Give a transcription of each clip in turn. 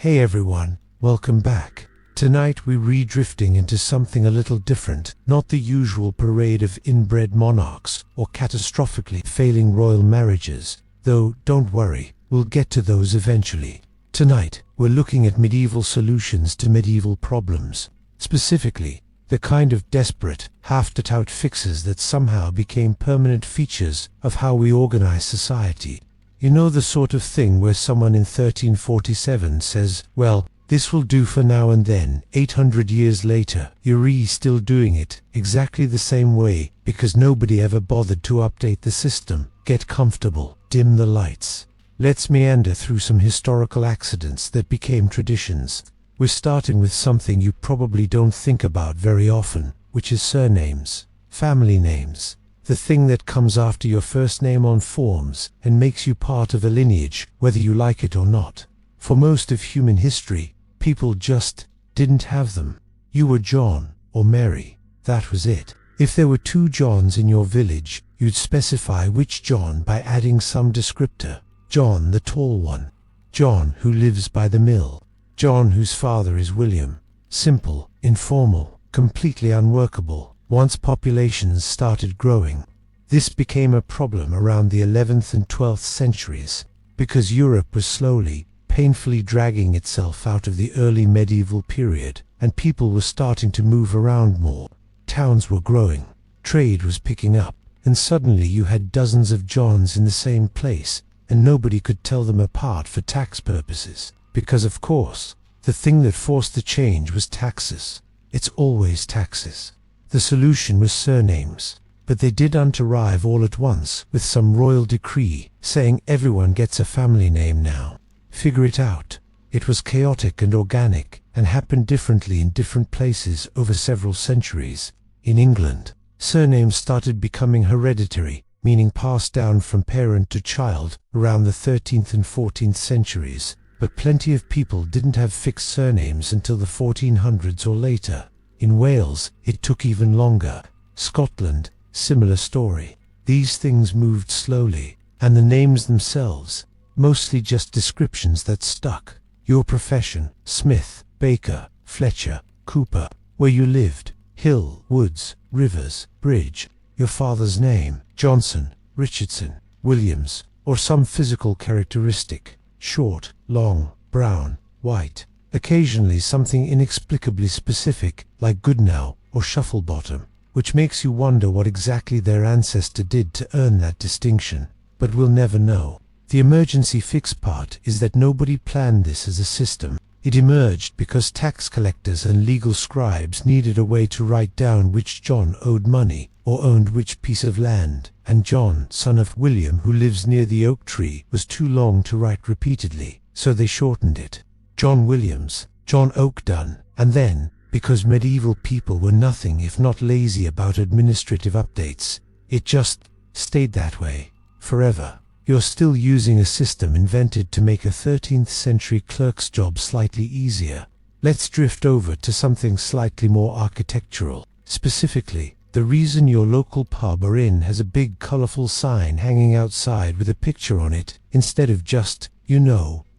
Hey everyone, welcome back. Tonight we're redrifting into something a little different, not the usual parade of inbred monarchs or catastrophically failing royal marriages, though don't worry, we'll get to those eventually. Tonight, we're looking at medieval solutions to medieval problems. Specifically, the kind of desperate, half-thought-out fixes that somehow became permanent features of how we organize society. You know, the sort of thing where someone in 1347 says, well, this will do for now, and then, 800 years later, you're still doing it exactly the same way because nobody ever bothered to update the system. Get comfortable, dim the lights. Let's meander through some historical accidents that became traditions. We're starting with something you probably don't think about very often, which is surnames, family names. The thing that comes after your first name on forms and makes you part of a lineage, whether you like it or not. For most of human history, people just didn't have them. You were John or Mary, that was it. If there were two Johns in your village, you'd specify which John by adding some descriptor. John the tall one, John who lives by the mill, John whose father is William. Simple, informal, completely unworkable. Once populations started growing, this became a problem around the 11th and 12th centuries, because Europe was slowly, painfully dragging itself out of the early medieval period, and people were starting to move around more. Towns were growing, trade was picking up, and suddenly you had dozens of Johns in the same place, and nobody could tell them apart for tax purposes, because of course, the thing that forced the change was taxes. It's always taxes. The solution was surnames, but they didn't arrive all at once with some royal decree saying everyone gets a family name now. Figure it out. It was chaotic and organic and happened differently in different places over several centuries. In England, surnames started becoming hereditary, meaning passed down from parent to child around the 13th and 14th centuries, but plenty of people didn't have fixed surnames until the 1400s or later. In Wales, it took even longer. Scotland, similar story. These things moved slowly, and the names themselves, mostly just descriptions that stuck. Your profession, Smith, Baker, Fletcher, Cooper, where you lived, Hill, Woods, Rivers, Bridge, your father's name, Johnson, Richardson, Williams, or some physical characteristic, short, long, brown, white. Occasionally something inexplicably specific, like Goodnow or Shufflebottom, which makes you wonder what exactly their ancestor did to earn that distinction. But we'll never know. The emergency fix part is that nobody planned this as a system. It emerged because tax collectors and legal scribes needed a way to write down which John owed money or owned which piece of land, and John, son of William who lives near the oak tree, was too long to write repeatedly, so they shortened it. John Williams, John Oakdun, and then, because medieval people were nothing if not lazy about administrative updates, it just stayed that way, forever. You're still using a system invented to make a 13th century clerk's job slightly easier. Let's drift over to something slightly more architectural. Specifically, the reason your local pub or inn has a big colorful sign hanging outside with a picture on it, instead of just,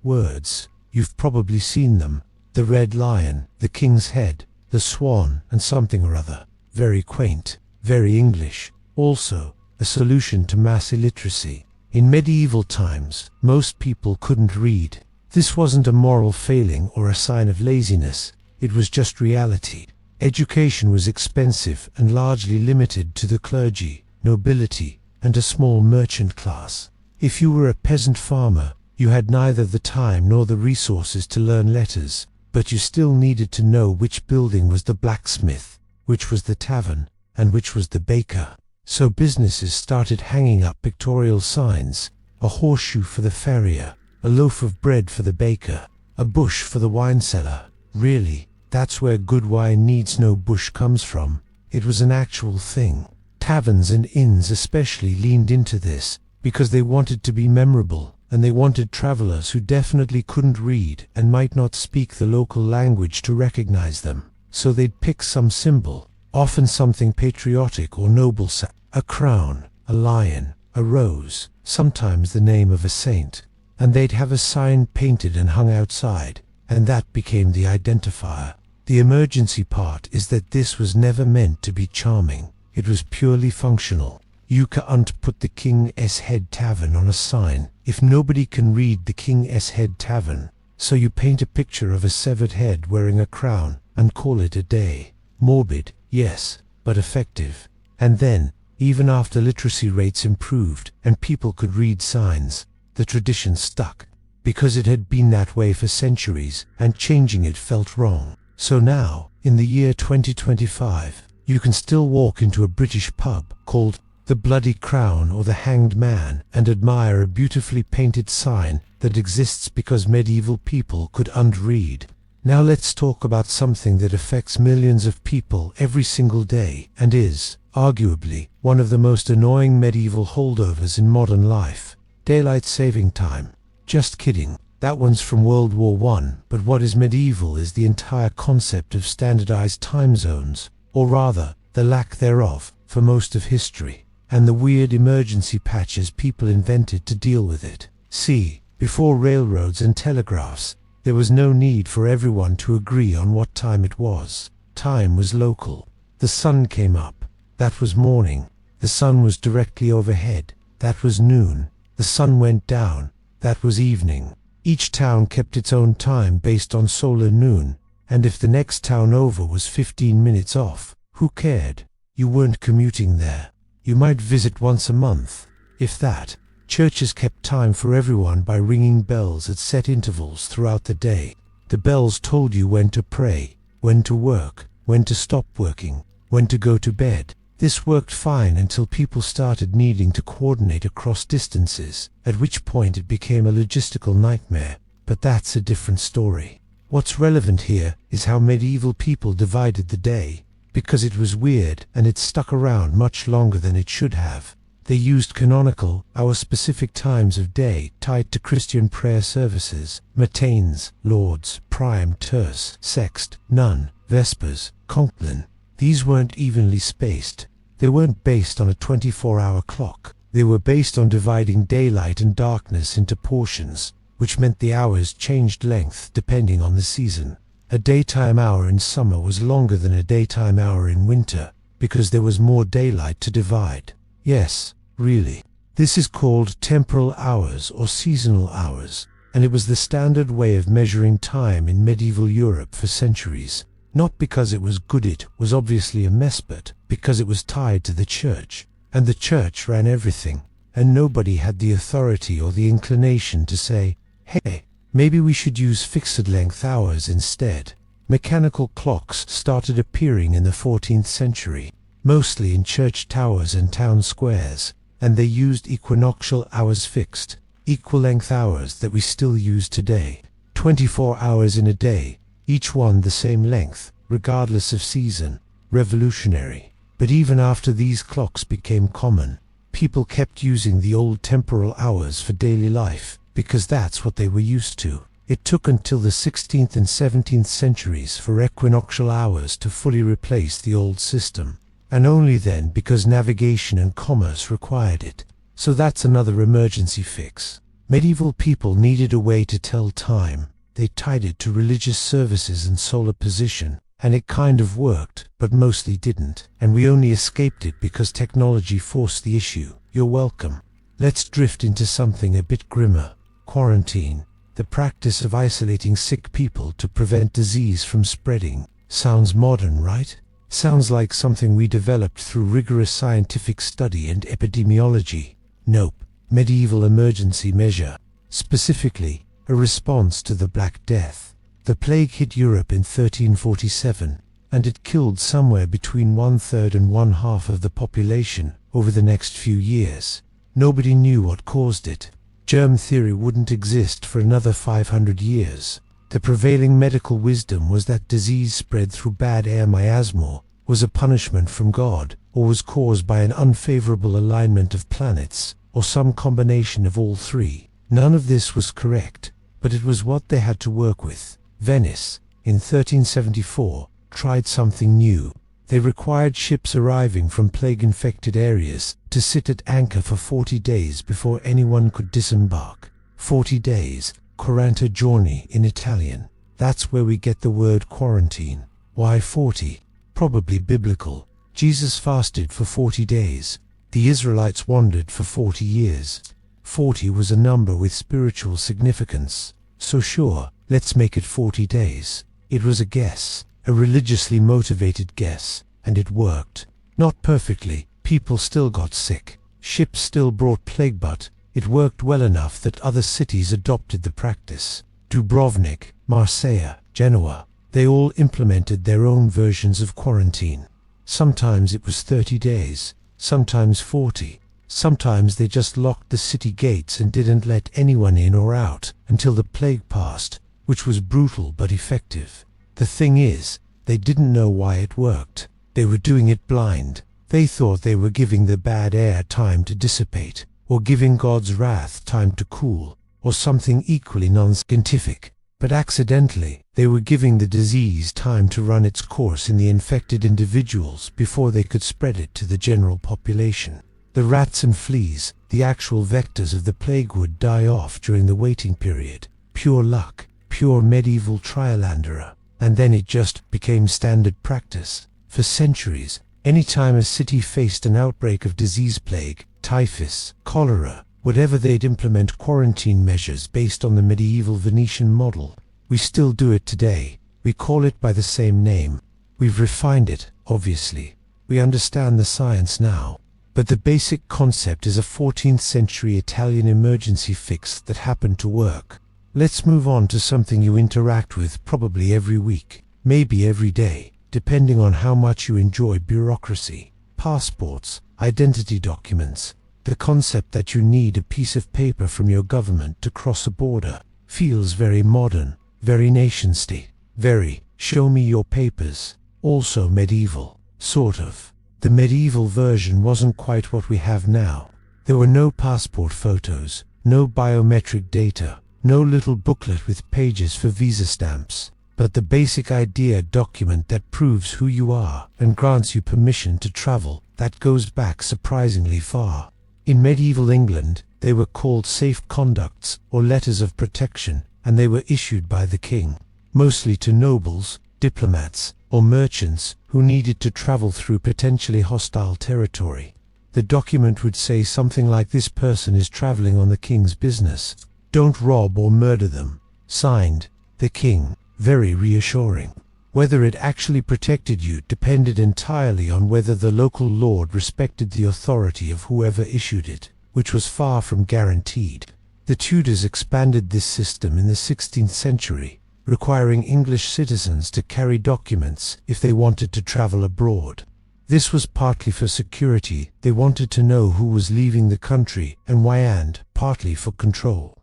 words. You've probably seen them. The Red Lion, the King's Head, the Swan, and something or other. Very quaint, very English. Also, a solution to mass illiteracy. In medieval times, most people couldn't read. This wasn't a moral failing or a sign of laziness. It was just reality. Education was expensive and largely limited to the clergy, nobility, and a small merchant class. If you were a peasant farmer, you had neither the time nor the resources to learn letters, but you still needed to know which building was the blacksmith, which was the tavern, and which was the baker. So businesses started hanging up pictorial signs, a horseshoe for the farrier, a loaf of bread for the baker, a bush for the wine cellar. Really, that's where good wine needs no bush comes from. It was an actual thing. Taverns and inns especially leaned into this, because they wanted to be memorable, and they wanted travelers who definitely couldn't read and might not speak the local language to recognize them. So they'd pick some symbol, often something patriotic or noble, a crown, a lion, a rose, sometimes the name of a saint, and they'd have a sign painted and hung outside, and that became the identifier. The emergency part is that this was never meant to be charming. It was purely functional. You can't put the King's Head Tavern on a sign if nobody can read the King's Head Tavern. So you paint a picture of a severed head wearing a crown and call it a day. Morbid, yes, but effective. And then, even after literacy rates improved and people could read signs, the tradition stuck, because it had been that way for centuries and changing it felt wrong. So now, in the year 2025, you can still walk into a British pub called the Bloody Crown or the Hanged Man and admire a beautifully painted sign that exists because medieval people couldn't read. Now let's talk about something that affects millions of people every single day and is, arguably, one of the most annoying medieval holdovers in modern life: daylight saving time. Just kidding, that one's from World War I, but what is medieval is the entire concept of standardized time zones, or rather, the lack thereof, for most of history, and the weird emergency patches people invented to deal with it. See, before railroads and telegraphs, there was no need for everyone to agree on what time it was. Time was local. The sun came up. That was morning. The sun was directly overhead. That was noon. The sun went down. That was evening. Each town kept its own time based on solar noon, and if the next town over was 15 minutes off, who cared? You weren't commuting there. You might visit once a month, if that. Churches kept time for everyone by ringing bells at set intervals throughout the day. The bells told you when to pray, when to work, when to stop working, when to go to bed. This worked fine until people started needing to coordinate across distances, at which point it became a logistical nightmare. But that's a different story. What's relevant here is how medieval people divided the day, because it was weird and it stuck around much longer than it should have. They used canonical, hour-specific times of day tied to Christian prayer services: matins, lauds, prime, terce, sext, none, vespers, compline. These weren't evenly spaced. They weren't based on a 24-hour clock. They were based on dividing daylight and darkness into portions, which meant the hours changed length depending on the season. A daytime hour in summer was longer than a daytime hour in winter, because there was more daylight to divide. Yes, really. This is called temporal hours or seasonal hours, and it was the standard way of measuring time in medieval Europe for centuries. Not because it was good, it was obviously a mess, but because it was tied to the church, and the church ran everything, and nobody had the authority or the inclination to say, hey, maybe we should use fixed-length hours instead. Mechanical clocks started appearing in the 14th century, mostly in church towers and town squares, and they used equinoctial hours, fixed, equal-length hours that we still use today. 24 hours in a day, each one the same length, regardless of season. Revolutionary. But even after these clocks became common, people kept using the old temporal hours for daily life, because that's what they were used to. It took until the 16th and 17th centuries for equinoctial hours to fully replace the old system, and only then because navigation and commerce required it. So that's another emergency fix. Medieval people needed a way to tell time. They tied it to religious services and solar position, and it kind of worked, but mostly didn't, and we only escaped it because technology forced the issue. You're welcome. Let's drift into something a bit grimmer. Quarantine. The practice of isolating sick people to prevent disease from spreading. Sounds modern, right? Sounds like something we developed through rigorous scientific study and epidemiology. Nope. Medieval emergency measure. Specifically, a response to the Black Death. The plague hit Europe in 1347, and it killed somewhere between 1/3 and 1/2 of the population over the next few years. Nobody knew what caused it. Germ theory wouldn't exist for another 500 years. The prevailing medical wisdom was that disease spread through bad air miasma was a punishment from God, or was caused by an unfavorable alignment of planets, or some combination of all three. None of this was correct, but it was what they had to work with. Venice, in 1374, tried something new. They required ships arriving from plague-infected areas to sit at anchor for 40 days before anyone could disembark. 40 days, 40 giorni in Italian. That's where we get the word quarantine. Why 40? Probably biblical. Jesus fasted for 40 days. The Israelites wandered for 40 years. 40 was a number with spiritual significance. So sure, let's make it 40 days. It was a guess, a religiously motivated guess, and it worked. Not perfectly, people still got sick, ships still brought plague, but it worked well enough that other cities adopted the practice. Dubrovnik, Marseille, Genoa, they all implemented their own versions of quarantine. Sometimes it was 30 days, sometimes 40. Sometimes they just locked the city gates and didn't let anyone in or out until the plague passed, which was brutal but effective. The thing is, they didn't know why it worked. They were doing it blind. They thought they were giving the bad air time to dissipate, or giving God's wrath time to cool, or something equally non-scientific. But accidentally, they were giving the disease time to run its course in the infected individuals before they could spread it to the general population. The rats and fleas, the actual vectors of the plague, would die off during the waiting period. Pure luck, pure medieval trialandera. And then it just became standard practice. For centuries, any time a city faced an outbreak of disease, plague, typhus, cholera, whatever, they'd implement quarantine measures based on the medieval Venetian model. We still do it today. We call it by the same name. We've refined it, obviously. We understand the science now. But the basic concept is a 14th century Italian emergency fix that happened to work. Let's move on to something you interact with probably every week, maybe every day, depending on how much you enjoy bureaucracy. Passports, identity documents. The concept that you need a piece of paper from your government to cross a border feels very modern, very nation-state, very show me your papers. Also medieval, sort of. The medieval version wasn't quite what we have now. There were no passport photos, no biometric data, no little booklet with pages for visa stamps, but the basic idea: document that proves who you are and grants you permission to travel. That goes back surprisingly far. In medieval England, they were called safe conducts or letters of protection, and they were issued by the king, mostly to nobles, diplomats, or merchants who needed to travel through potentially hostile territory. The document would say something like, "This person is traveling on the king's business. Don't rob or murder them. Signed, the king." Very reassuring. Whether it actually protected you depended entirely on whether the local lord respected the authority of whoever issued it, which was far from guaranteed. The Tudors expanded this system in the 16th century, requiring English citizens to carry documents if they wanted to travel abroad. This was partly for security. They wanted to know who was leaving the country and why, and partly for control.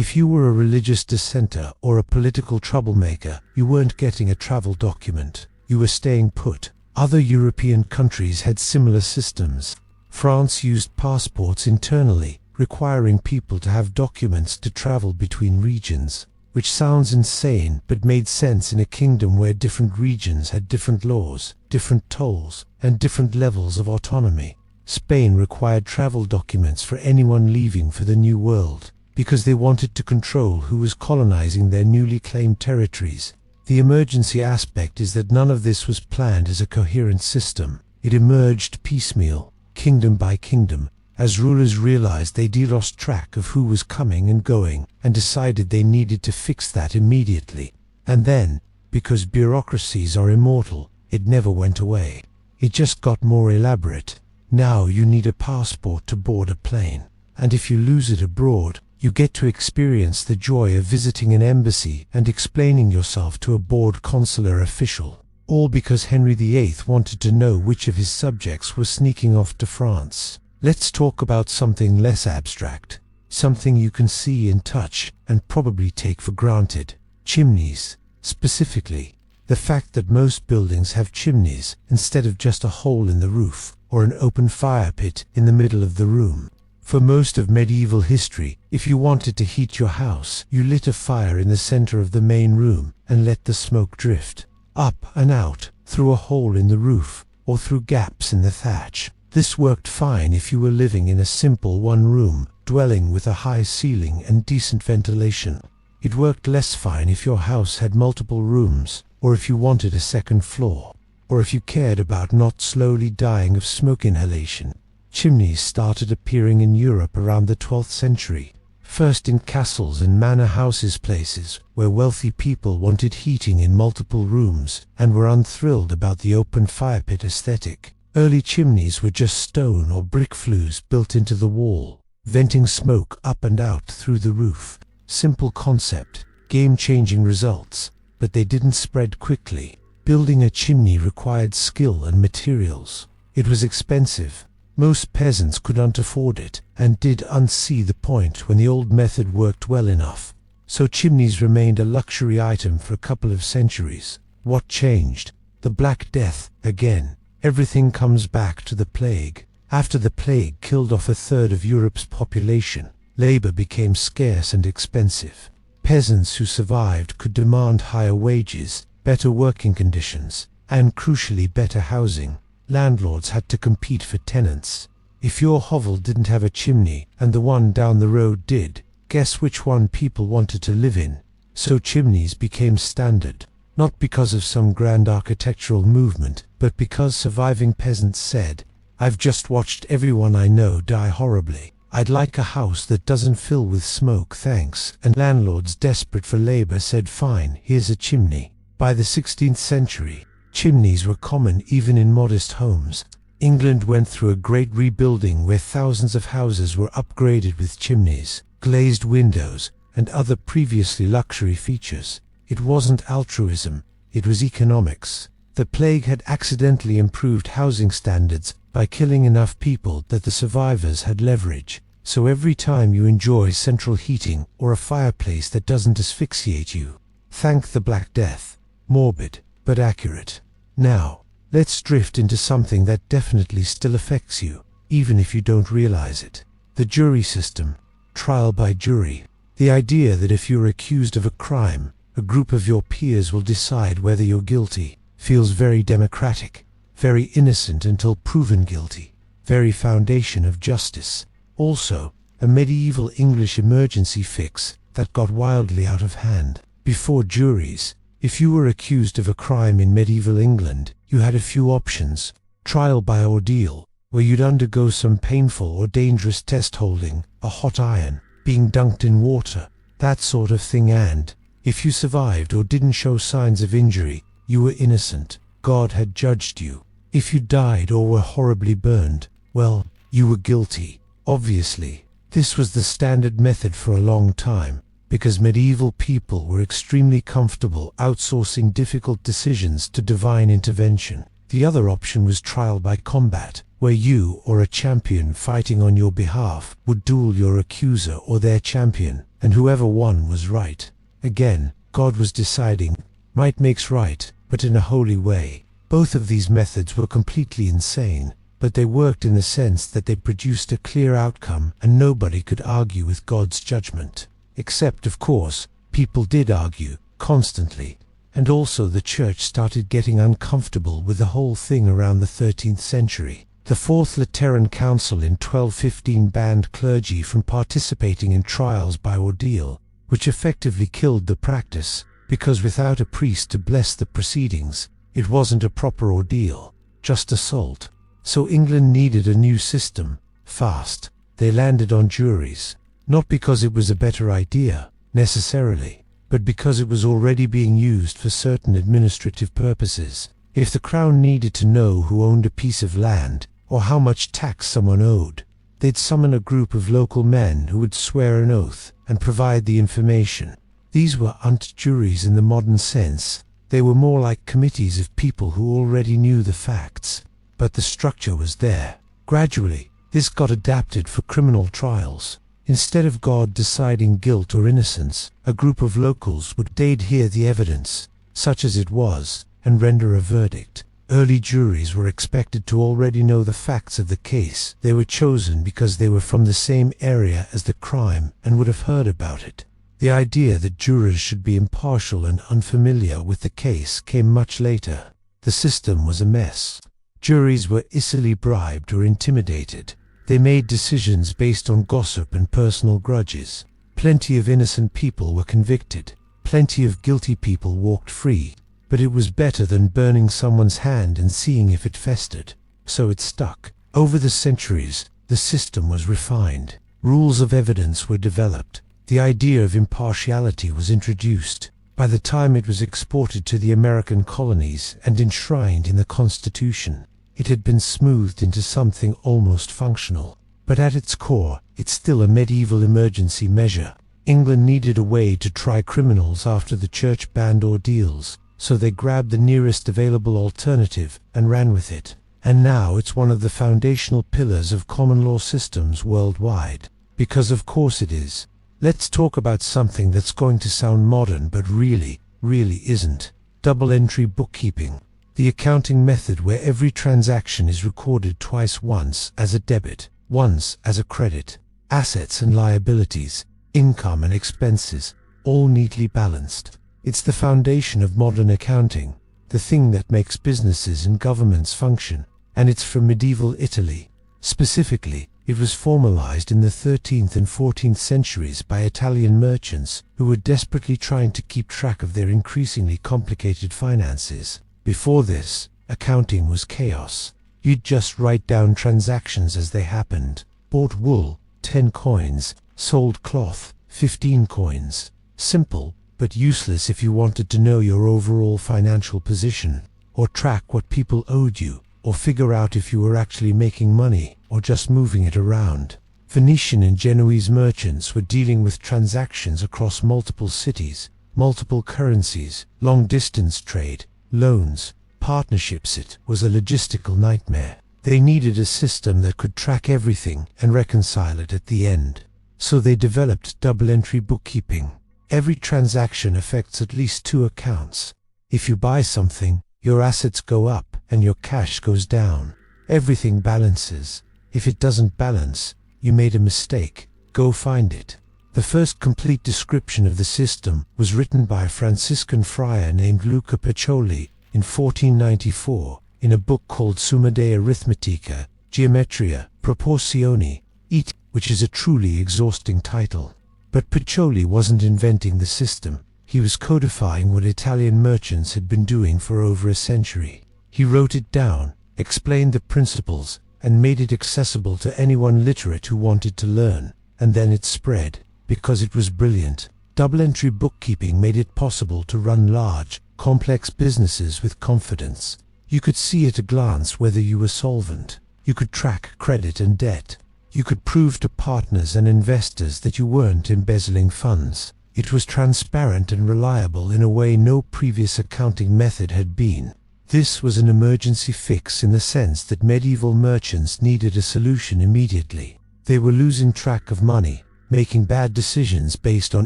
If you were a religious dissenter or a political troublemaker, you weren't getting a travel document. You were staying put. Other European countries had similar systems. France used passports internally, requiring people to have documents to travel between regions, which sounds insane but made sense in a kingdom where different regions had different laws, different tolls, and different levels of autonomy. Spain required travel documents for anyone leaving for the New World, because they wanted to control who was colonizing their newly claimed territories. The emergency aspect is that none of this was planned as a coherent system. It emerged piecemeal, kingdom by kingdom, as rulers realized they'd lost track of who was coming and going, and decided they needed to fix that immediately. And then, because bureaucracies are immortal, it never went away. It just got more elaborate. Now you need a passport to board a plane, and if you lose it abroad, you get to experience the joy of visiting an embassy and explaining yourself to a bored consular official. All because Henry VIII wanted to know which of his subjects were sneaking off to France. Let's talk about something less abstract, something you can see and touch and probably take for granted. Chimneys. Specifically, the fact that most buildings have chimneys instead of just a hole in the roof or an open fire pit in the middle of the room. For most of medieval history, if you wanted to heat your house, you lit a fire in the center of the main room and let the smoke drift up and out through a hole in the roof or through gaps in the thatch. This worked fine if you were living in a simple one-room dwelling with a high ceiling and decent ventilation. It worked less fine if your house had multiple rooms, or if you wanted a second floor, or if you cared about not slowly dying of smoke inhalation. Chimneys started appearing in Europe around the 12th century, first in castles and manor houses, places where wealthy people wanted heating in multiple rooms and were unthrilled about the open fire pit aesthetic. Early chimneys were just stone or brick flues built into the wall, venting smoke up and out through the roof. Simple concept, game-changing results, but they didn't spread quickly. Building a chimney required skill and materials. It was expensive. Most peasants couldn't afford it, and didn't see the point when the old method worked well enough. So chimneys remained a luxury item for a couple of centuries. What changed? The Black Death, again. Everything comes back to the plague. After the plague killed off a third of Europe's population, labor became scarce and expensive. Peasants who survived could demand higher wages, better working conditions, and crucially better housing. Landlords had to compete for tenants. If your hovel didn't have a chimney and the one down the road did, guess which one people wanted to live in? So chimneys became standard, not because of some grand architectural movement, but because surviving peasants said, "I've just watched everyone I know die horribly. I'd like a house that doesn't fill with smoke, thanks." And landlords desperate for labor said, "Fine, here's a chimney." By the 16th century, chimneys were common even in modest homes. England went through a great rebuilding where thousands of houses were upgraded with chimneys, glazed windows, and other previously luxury features. It wasn't altruism, it was economics. The plague had accidentally improved housing standards by killing enough people that the survivors had leverage. So every time you enjoy central heating or a fireplace that doesn't asphyxiate you, thank the Black Death. Morbid, but accurate. Now, let's drift into something that definitely still affects you, even if you don't realize it. The jury system. Trial by jury. The idea that if you're accused of a crime, a group of your peers will decide whether you're guilty, feels very democratic, very innocent until proven guilty, very foundation of justice. Also, a medieval English emergency fix that got wildly out of hand. Before juries, if you were accused of a crime in medieval England, you had a few options. Trial by ordeal, where you'd undergo some painful or dangerous test, holding a hot iron, being dunked in water, that sort of thing, and if you survived or didn't show signs of injury, you were innocent. God had judged you. If you died or were horribly burned, well, you were guilty. Obviously, this was the standard method for a long time, because medieval people were extremely comfortable outsourcing difficult decisions to divine intervention. The other option was trial by combat, where you or a champion fighting on your behalf would duel your accuser or their champion, and whoever won was right. Again, God was deciding. Might makes right, but in a holy way. Both of these methods were completely insane, but they worked in the sense that they produced a clear outcome and nobody could argue with God's judgment. Except, of course, people did argue, constantly, and also the church started getting uncomfortable with the whole thing around the 13th century. The Fourth Lateran Council in 1215 banned clergy from participating in trials by ordeal, which effectively killed the practice, because without a priest to bless the proceedings, it wasn't a proper ordeal, just assault. So England needed a new system, fast. They landed on juries. Not because it was a better idea, necessarily, but because it was already being used for certain administrative purposes. If the crown needed to know who owned a piece of land, or how much tax someone owed, they'd summon a group of local men who would swear an oath and provide the information. These weren't juries in the modern sense. They were more like committees of people who already knew the facts. But the structure was there. Gradually, this got adapted for criminal trials. Instead of God deciding guilt or innocence, a group of locals they'd hear the evidence, such as it was, and render a verdict. Early juries were expected to already know the facts of the case. They were chosen because they were from the same area as the crime and would have heard about it. The idea that jurors should be impartial and unfamiliar with the case came much later. The system was a mess. Juries were easily bribed or intimidated. They made decisions based on gossip and personal grudges. Plenty of innocent people were convicted. Plenty of guilty people walked free. But it was better than burning someone's hand and seeing if it festered. So it stuck. Over the centuries, the system was refined. Rules of evidence were developed. The idea of impartiality was introduced. By the time it was exported to the American colonies and enshrined in the Constitution, it had been smoothed into something almost functional. But at its core, it's still a medieval emergency measure. England needed a way to try criminals after the church banned ordeals, so they grabbed the nearest available alternative and ran with it. And now it's one of the foundational pillars of common law systems worldwide. Because of course it is. Let's talk about something that's going to sound modern but really isn't. Double-entry bookkeeping. The accounting method where every transaction is recorded twice, once as a debit, once as a credit. Assets and liabilities, income and expenses, all neatly balanced. It's the foundation of modern accounting, the thing that makes businesses and governments function, and it's from medieval Italy. Specifically, it was formalized in the 13th and 14th centuries by Italian merchants who were desperately trying to keep track of their increasingly complicated finances. Before this, accounting was chaos. You'd just write down transactions as they happened. Bought wool, 10 coins, sold cloth, 15 coins. Simple, but useless if you wanted to know your overall financial position, or track what people owed you, or figure out if you were actually making money, or just moving it around. Venetian and Genoese merchants were dealing with transactions across multiple cities, multiple currencies, long-distance trade, loans, partnerships. It was a logistical nightmare. They needed a system that could track everything and reconcile it at the end. So they developed double-entry bookkeeping. Every transaction affects at least 2 accounts. If you buy something, your assets go up and your cash goes down. Everything balances. If it doesn't balance, you made a mistake. Go find it. The first complete description of the system was written by a Franciscan friar named Luca Pacioli in 1494 in a book called Summa de Arithmetica, Geometria, Proporzioni, et, which is a truly exhausting title. But Pacioli wasn't inventing the system. He was codifying what Italian merchants had been doing for over a century. He wrote it down, explained the principles, and made it accessible to anyone literate who wanted to learn. And then it spread. Because it was brilliant. Double-entry bookkeeping made it possible to run large, complex businesses with confidence. You could see at a glance whether you were solvent. You could track credit and debt. You could prove to partners and investors that you weren't embezzling funds. It was transparent and reliable in a way no previous accounting method had been. This was an emergency fix in the sense that medieval merchants needed a solution immediately. They were losing track of money, making bad decisions based on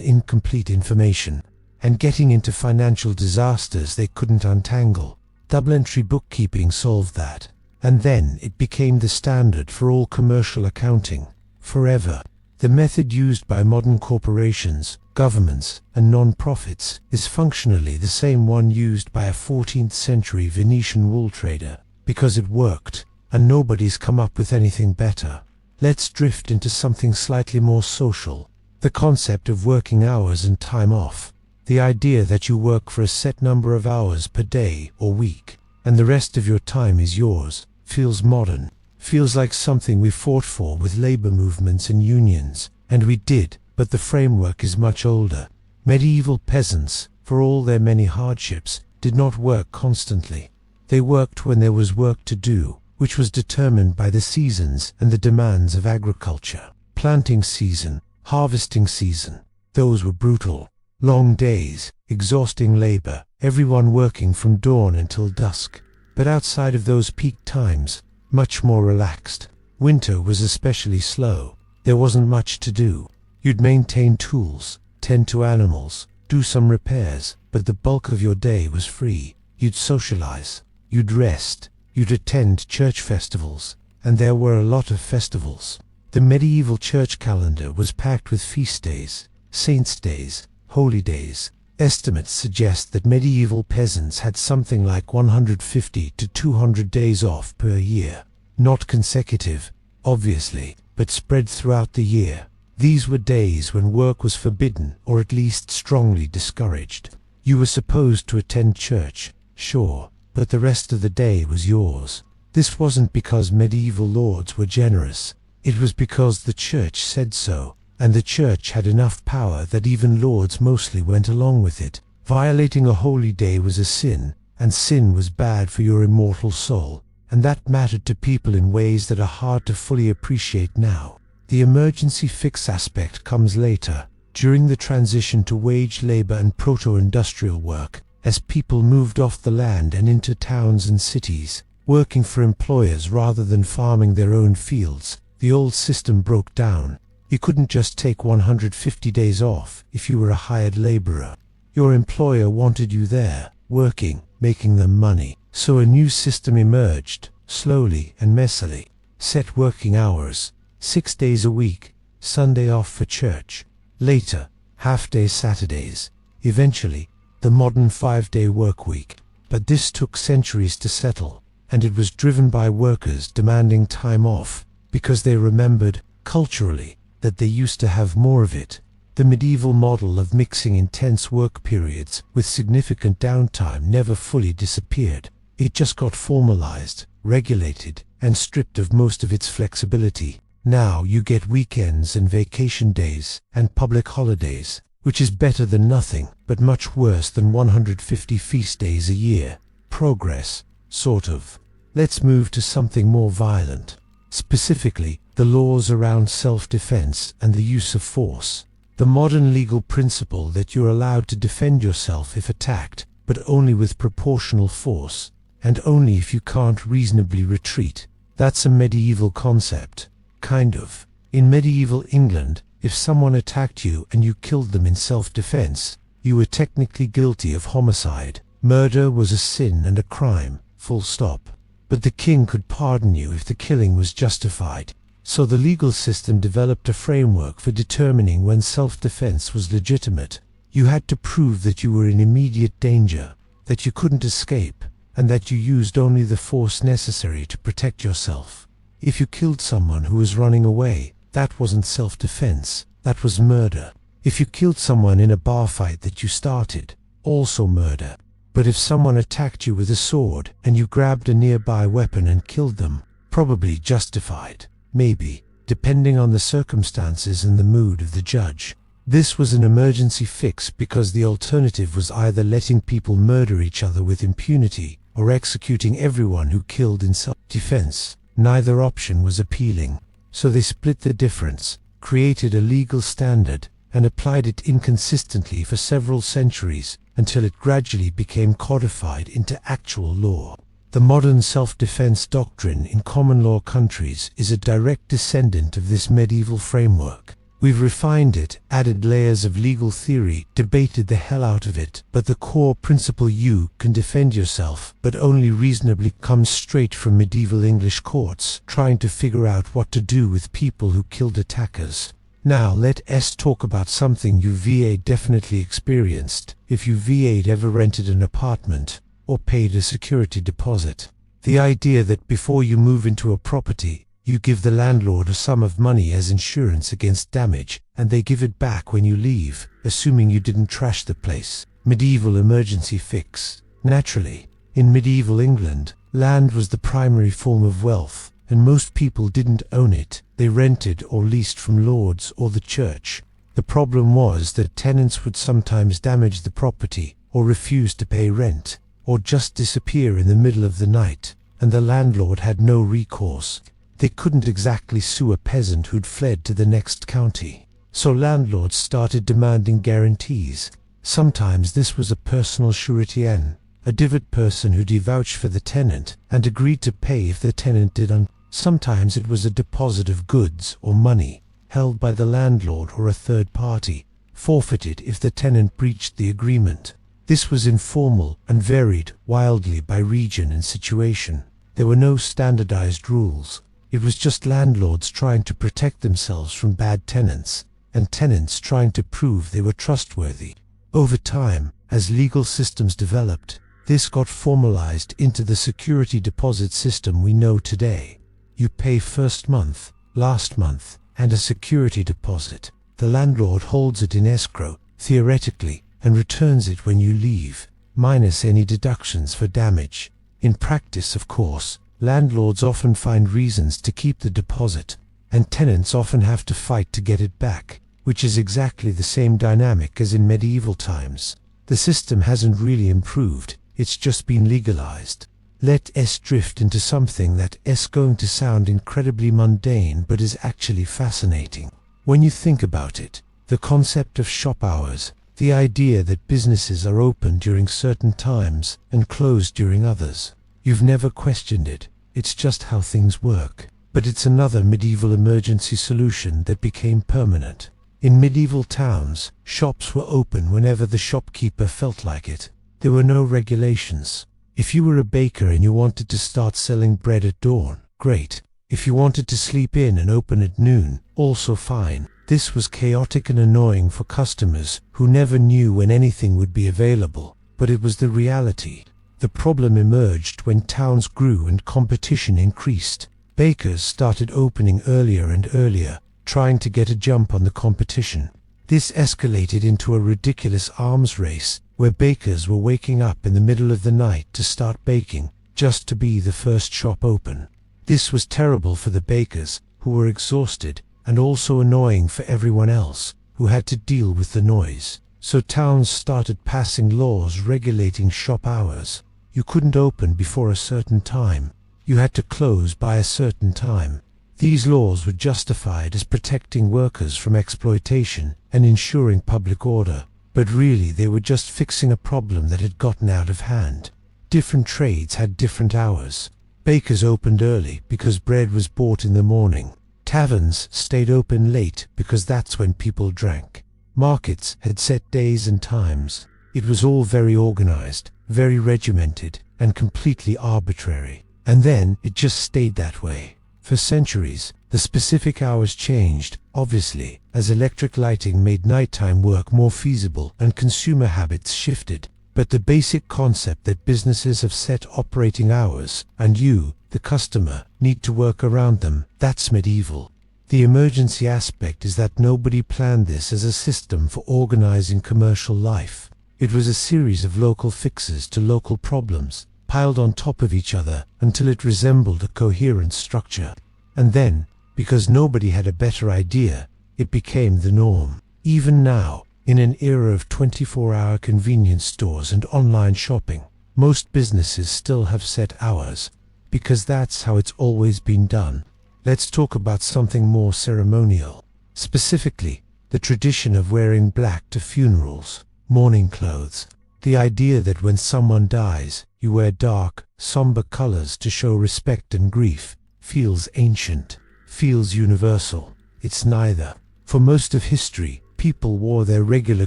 incomplete information, and getting into financial disasters they couldn't untangle. Double-entry bookkeeping solved that. And then it became the standard for all commercial accounting, forever. The method used by modern corporations, governments, and non-profits is functionally the same one used by a 14th century Venetian wool trader, because it worked, and nobody's come up with anything better. Let's drift into something slightly more social. The concept of working hours and time off. The idea that you work for a set number of hours per day or week, and the rest of your time is yours, feels modern. Feels like something we fought for with labor movements and unions, and we did, but the framework is much older. Medieval peasants, for all their many hardships, did not work constantly. They worked when there was work to do, which was determined by the seasons and the demands of agriculture. Planting season, harvesting season, those were brutal. Long days, exhausting labor, everyone working from dawn until dusk. But outside of those peak times, much more relaxed. Winter was especially slow. There wasn't much to do. You'd maintain tools, tend to animals, do some repairs, but the bulk of your day was free. You'd socialize, you'd rest, you'd attend church festivals, and there were a lot of festivals. The medieval church calendar was packed with feast days, saints' days, holy days. Estimates suggest that medieval peasants had something like 150 to 200 days off per year. Not consecutive, obviously, but spread throughout the year. These were days when work was forbidden or at least strongly discouraged. You were supposed to attend church, sure, but the rest of the day was yours. This wasn't because medieval lords were generous. It was because the church said so, and the church had enough power that even lords mostly went along with it. Violating a holy day was a sin, and sin was bad for your immortal soul, and that mattered to people in ways that are hard to fully appreciate now. The emergency fix aspect comes later, during the transition to wage labor and proto-industrial work, as people moved off the land and into towns and cities, working for employers rather than farming their own fields. The old system broke down. You couldn't just take 150 days off if you were a hired laborer. Your employer wanted you there, working, making them money. So a new system emerged, slowly and messily. Set working hours, 6 days a week, Sunday off for church. Later, half-day Saturdays. Eventually, the modern 5-day work week. But this took centuries to settle, and it was driven by workers demanding time off, because they remembered, culturally, that they used to have more of it. The medieval model of mixing intense work periods with significant downtime never fully disappeared. It just got formalized, regulated, and stripped of most of its flexibility. Now you get weekends and vacation days, and public holidays, which is better than nothing, but much worse than 150 feast days a year. Progress, sort of. Let's move to something more violent. Specifically, the laws around self-defense and the use of force. The modern legal principle that you're allowed to defend yourself if attacked, but only with proportional force, and only if you can't reasonably retreat. That's a medieval concept. Kind of. In medieval England, if someone attacked you and you killed them in self-defense, you were technically guilty of homicide. Murder was a sin and a crime, full stop. But the king could pardon you if the killing was justified. So the legal system developed a framework for determining when self-defense was legitimate. You had to prove that you were in immediate danger, that you couldn't escape, and that you used only the force necessary to protect yourself. If you killed someone who was running away, that wasn't self-defense, that was murder. If you killed someone in a bar fight that you started, also murder. But if someone attacked you with a sword and you grabbed a nearby weapon and killed them, probably justified, maybe, depending on the circumstances and the mood of the judge. This was an emergency fix because the alternative was either letting people murder each other with impunity or executing everyone who killed in self-defense. Neither option was appealing, so they split the difference, created a legal standard, and applied it inconsistently for several centuries until it gradually became codified into actual law. The modern self-defense doctrine in common law countries is a direct descendant of this medieval framework. We've refined it, added layers of legal theory, debated the hell out of it, but the core principle you can defend yourself, but only reasonably, comes straight from medieval English courts trying to figure out what to do with people who killed attackers. Now let's talk about something you VA definitely experienced if you VA'd ever rented an apartment or paid a security deposit. The idea that before you move into a property, you give the landlord a sum of money as insurance against damage, and they give it back when you leave, assuming you didn't trash the place. Medieval emergency fix. Naturally, in medieval England, land was the primary form of wealth, and most people didn't own it. They rented or leased from lords or the church. The problem was that tenants would sometimes damage the property, or refuse to pay rent, or just disappear in the middle of the night, and the landlord had no recourse. They couldn't exactly sue a peasant who'd fled to the next county. So landlords started demanding guarantees. Sometimes this was a personal surety, a divot person who'd vouch for the tenant and agreed to pay if the tenant didn't. Sometimes it was a deposit of goods or money, held by the landlord or a third party, forfeited if the tenant breached the agreement. This was informal and varied wildly by region and situation. There were no standardized rules. It was just landlords trying to protect themselves from bad tenants, and tenants trying to prove they were trustworthy. Over time, as legal systems developed, this got formalized into the security deposit system we know today. You pay first month, last month, and a security deposit. The landlord holds it in escrow, theoretically, and returns it when you leave, minus any deductions for damage. In practice, of course, landlords often find reasons to keep the deposit, and tenants often have to fight to get it back, which is exactly the same dynamic as in medieval times. The system hasn't really improved, it's just been legalized. Let S drift into something that is going to sound incredibly mundane but is actually fascinating. When you think about it, the concept of shop hours, the idea that businesses are open during certain times and closed during others. You've never questioned it, it's just how things work. But it's another medieval emergency solution that became permanent. In medieval towns, shops were open whenever the shopkeeper felt like it. There were no regulations. If you were a baker and you wanted to start selling bread at dawn, great. If you wanted to sleep in and open at noon, also fine. This was chaotic and annoying for customers who never knew when anything would be available, but it was the reality. The problem emerged when towns grew and competition increased. Bakers started opening earlier and earlier, trying to get a jump on the competition. This escalated into a ridiculous arms race, where bakers were waking up in the middle of the night to start baking, just to be the first shop open. This was terrible for the bakers, who were exhausted, and also annoying for everyone else, who had to deal with the noise. So towns started passing laws regulating shop hours. You couldn't open before a certain time. You had to close by a certain time. These laws were justified as protecting workers from exploitation and ensuring public order, but really they were just fixing a problem that had gotten out of hand. Different trades had different hours. Bakers opened early because bread was bought in the morning. Taverns stayed open late because that's when people drank. Markets had set days and times. It was all very organized, very regimented, and completely arbitrary. And then it just stayed that way. For centuries, the specific hours changed, obviously, as electric lighting made nighttime work more feasible and consumer habits shifted. But the basic concept that businesses have set operating hours, and you, the customer, need to work around them, that's medieval. The emergency aspect is that nobody planned this as a system for organizing commercial life. It was a series of local fixes to local problems, piled on top of each other until it resembled a coherent structure. And then, because nobody had a better idea, it became the norm. Even now, in an era of 24-hour convenience stores and online shopping, most businesses still have set hours, because that's how it's always been done. Let's talk about something more ceremonial. Specifically, the tradition of wearing black to funerals, mourning clothes. The idea that when someone dies, you wear dark, somber colors to show respect and grief, feels ancient, feels universal. It's neither. For most of history, people wore their regular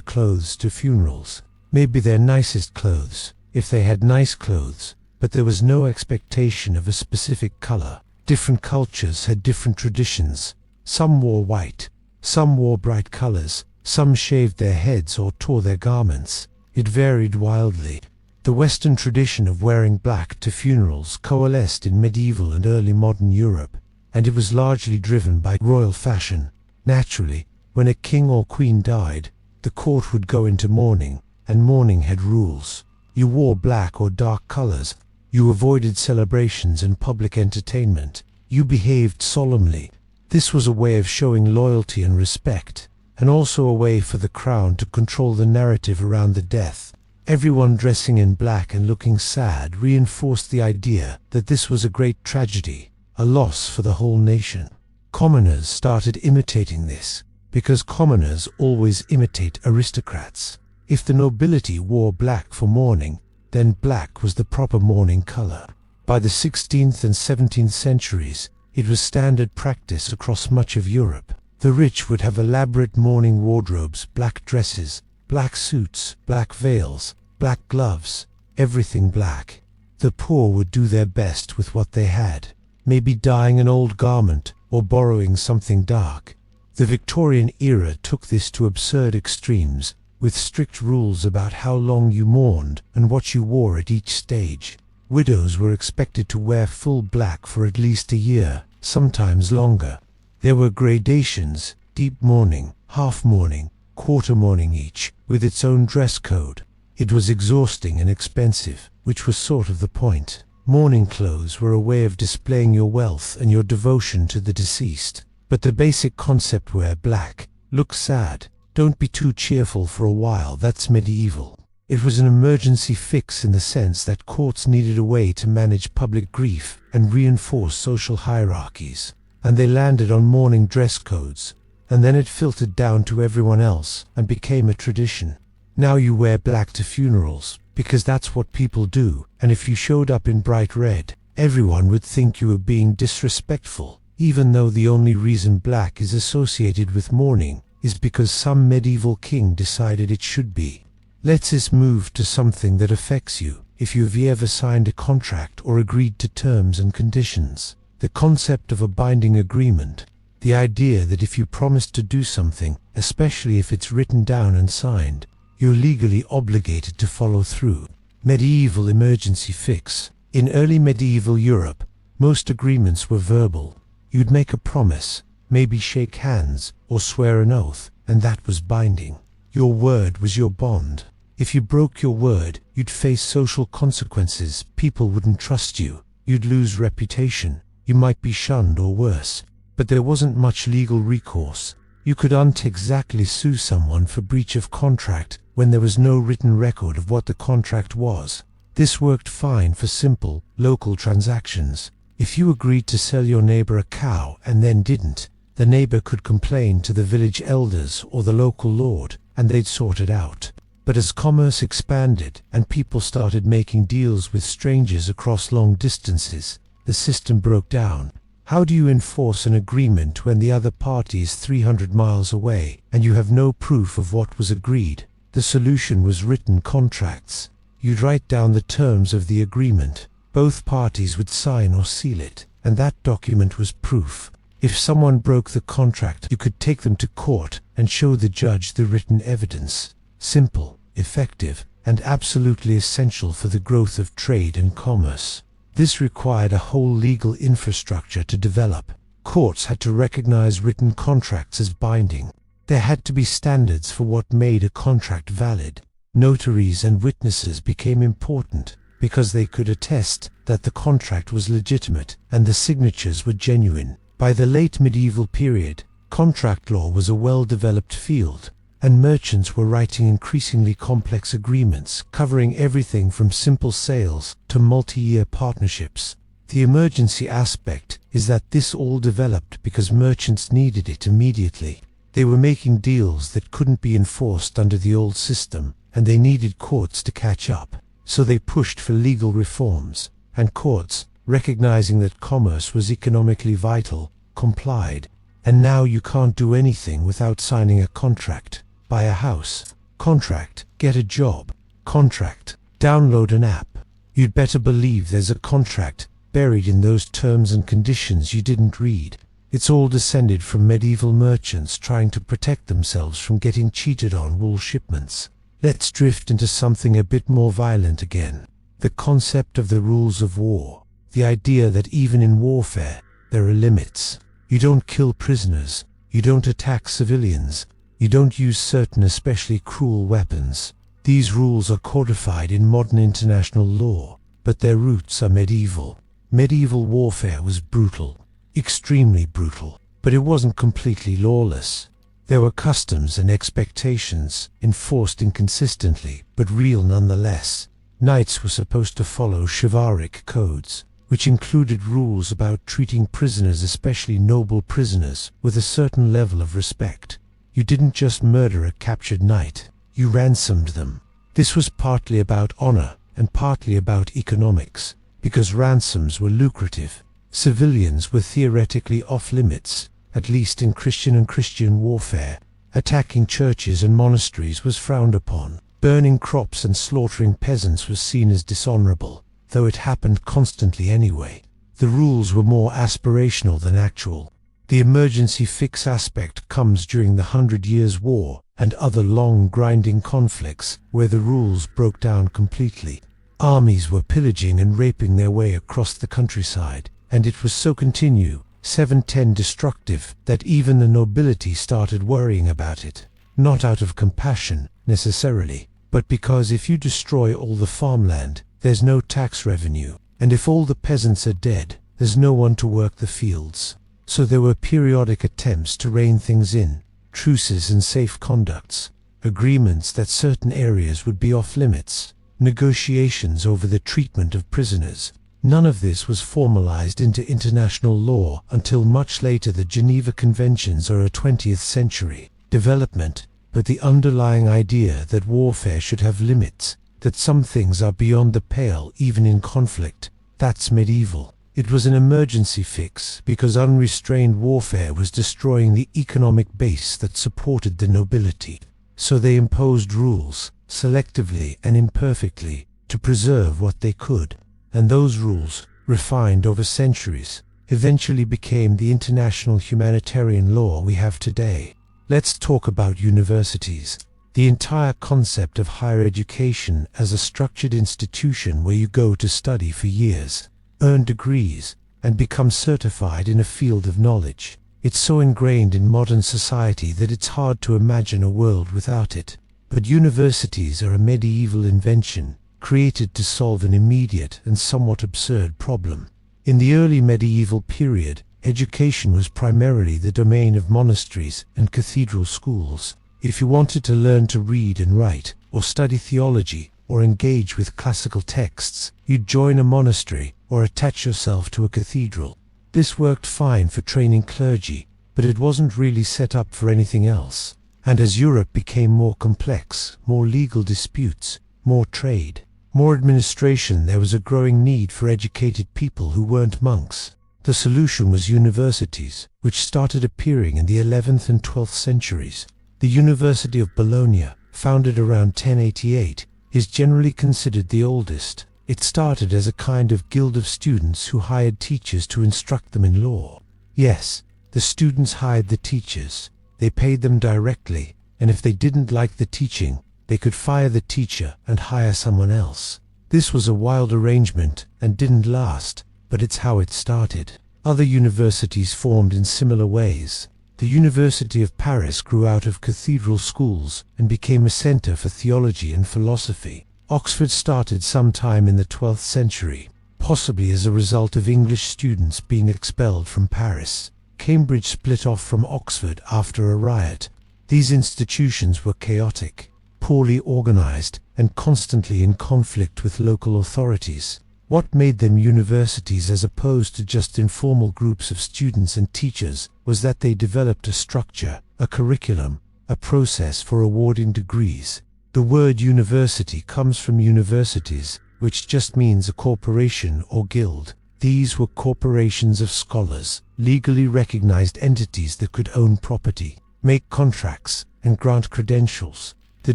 clothes to funerals, maybe their nicest clothes, if they had nice clothes, but there was no expectation of a specific color. Different cultures had different traditions. Some wore white, some wore bright colors, some shaved their heads or tore their garments. It varied wildly. The Western tradition of wearing black to funerals coalesced in medieval and early modern Europe, and it was largely driven by royal fashion. Naturally, when a king or queen died, the court would go into mourning, and mourning had rules. You wore black or dark colors. You avoided celebrations and public entertainment. You behaved solemnly. This was a way of showing loyalty and respect, and also a way for the crown to control the narrative around the death. Everyone dressing in black and looking sad reinforced the idea that this was a great tragedy, a loss for the whole nation. Commoners started imitating this, because commoners always imitate aristocrats. If the nobility wore black for mourning, then black was the proper mourning color. By the 16th and 17th centuries, it was standard practice across much of Europe. The rich would have elaborate mourning wardrobes, black dresses, black suits, black veils, black gloves, everything black. The poor would do their best with what they had, maybe dyeing an old garment or borrowing something dark. The Victorian era took this to absurd extremes, with strict rules about how long you mourned and what you wore at each stage. Widows were expected to wear full black for at least a year, sometimes longer. There were gradations, deep mourning, half mourning, quarter mourning, each with its own dress code. It was exhausting and expensive, which was sort of the point. Mourning clothes were a way of displaying your wealth and your devotion to the deceased. But the basic concept: wear black, look sad, don't be too cheerful for a while, that's medieval. It was an emergency fix in the sense that courts needed a way to manage public grief and reinforce social hierarchies. And they landed on mourning dress codes, and then it filtered down to everyone else and became a tradition. Now you wear black to funerals, because that's what people do, and if you showed up in bright red, everyone would think you were being disrespectful, even though the only reason black is associated with mourning is because some medieval king decided it should be. Let's move to something that affects you, if you've ever signed a contract or agreed to terms and conditions. The concept of a binding agreement. The idea that if you promise to do something, especially if it's written down and signed, you're legally obligated to follow through. Medieval emergency fix. In early medieval Europe, most agreements were verbal. You'd make a promise, maybe shake hands, or swear an oath, and that was binding. Your word was your bond. If you broke your word, you'd face social consequences. People wouldn't trust you. You'd lose reputation. You might be shunned or worse. But there wasn't much legal recourse. You could exactly sue someone for breach of contract when there was no written record of what the contract was. This worked fine for simple, local transactions. If you agreed to sell your neighbor a cow and then didn't, the neighbor could complain to the village elders or the local lord, and they'd sort it out. But as commerce expanded and people started making deals with strangers across long distances, the system broke down. How do you enforce an agreement when the other party is 300 miles away and you have no proof of what was agreed? The solution was written contracts. You'd write down the terms of the agreement. Both parties would sign or seal it, and that document was proof. If someone broke the contract, you could take them to court and show the judge the written evidence. Simple, effective, and absolutely essential for the growth of trade and commerce. This required a whole legal infrastructure to develop. Courts had to recognize written contracts as binding. There had to be standards for what made a contract valid. Notaries and witnesses became important because they could attest that the contract was legitimate and the signatures were genuine. By the late medieval period, contract law was a well-developed field, and merchants were writing increasingly complex agreements covering everything from simple sales to multi-year partnerships. The emergency aspect is that this all developed because merchants needed it immediately. They were making deals that couldn't be enforced under the old system, and they needed courts to catch up. So they pushed for legal reforms, and courts, recognizing that commerce was economically vital, complied. And now you can't do anything without signing a contract. Buy a house. Contract. Get a job. Contract. Download an app. You'd better believe there's a contract buried in those terms and conditions you didn't read. It's all descended from medieval merchants trying to protect themselves from getting cheated on wool shipments. Let's drift into something a bit more violent again. The concept of the rules of war. The idea that even in warfare, there are limits. You don't kill prisoners. You don't attack civilians. You don't use certain especially cruel weapons. These rules are codified in modern international law, but their roots are medieval. Medieval warfare was brutal, extremely brutal, but it wasn't completely lawless. There were customs and expectations, enforced inconsistently, but real nonetheless. Knights were supposed to follow chivalric codes, which included rules about treating prisoners, especially noble prisoners, with a certain level of respect. You didn't just murder a captured knight, you ransomed them. This was partly about honor and partly about economics, because ransoms were lucrative. Civilians were theoretically off-limits, at least in Christian warfare. Attacking churches and monasteries was frowned upon. Burning crops and slaughtering peasants was seen as dishonorable, though it happened constantly anyway. The rules were more aspirational than actual. The emergency fix aspect comes during the 100 Years' War and other long grinding conflicts where the rules broke down completely. Armies were pillaging and raping their way across the countryside, and it was so continue 710 destructive that even the nobility started worrying about it. Not out of compassion, necessarily, but because if you destroy all the farmland, there's no tax revenue, and if all the peasants are dead, there's no one to work the fields. So there were periodic attempts to rein things in, truces and safe conducts, agreements that certain areas would be off limits, negotiations over the treatment of prisoners. None of this was formalized into international law until much later. The Geneva Conventions are a 20th century development, but the underlying idea that warfare should have limits, that some things are beyond the pale even in conflict, that's medieval. It was an emergency fix because unrestrained warfare was destroying the economic base that supported the nobility. So they imposed rules, selectively and imperfectly, to preserve what they could. And those rules, refined over centuries, eventually became the international humanitarian law we have today. Let's talk about universities. The entire concept of higher education as a structured institution where you go to study for years, earn degrees, and become certified in a field of knowledge. It's so ingrained in modern society that it's hard to imagine a world without it. But universities are a medieval invention, created to solve an immediate and somewhat absurd problem. In the early medieval period, education was primarily the domain of monasteries and cathedral schools. If you wanted to learn to read and write, or study theology, or engage with classical texts, you'd join a monastery or attach yourself to a cathedral. This worked fine for training clergy, but it wasn't really set up for anything else. And as Europe became more complex, more legal disputes, more trade, more administration, there was a growing need for educated people who weren't monks. The solution was universities, which started appearing in the 11th and 12th centuries. The University of Bologna, founded around 1088, is generally considered the oldest. It started as a kind of guild of students who hired teachers to instruct them in law. Yes, the students hired the teachers. They paid them directly, and if they didn't like the teaching, they could fire the teacher and hire someone else. This was a wild arrangement and didn't last, but it's how it started. Other universities formed in similar ways. The University of Paris grew out of cathedral schools and became a center for theology and philosophy. Oxford started sometime in the 12th century, possibly as a result of English students being expelled from Paris. Cambridge split off from Oxford after a riot. These institutions were chaotic, poorly organized, and constantly in conflict with local authorities. What made them universities as opposed to just informal groups of students and teachers was that they developed a structure, a curriculum, a process for awarding degrees. The word university comes from universities, which just means a corporation or guild. These were corporations of scholars, legally recognized entities that could own property, make contracts, and grant credentials. The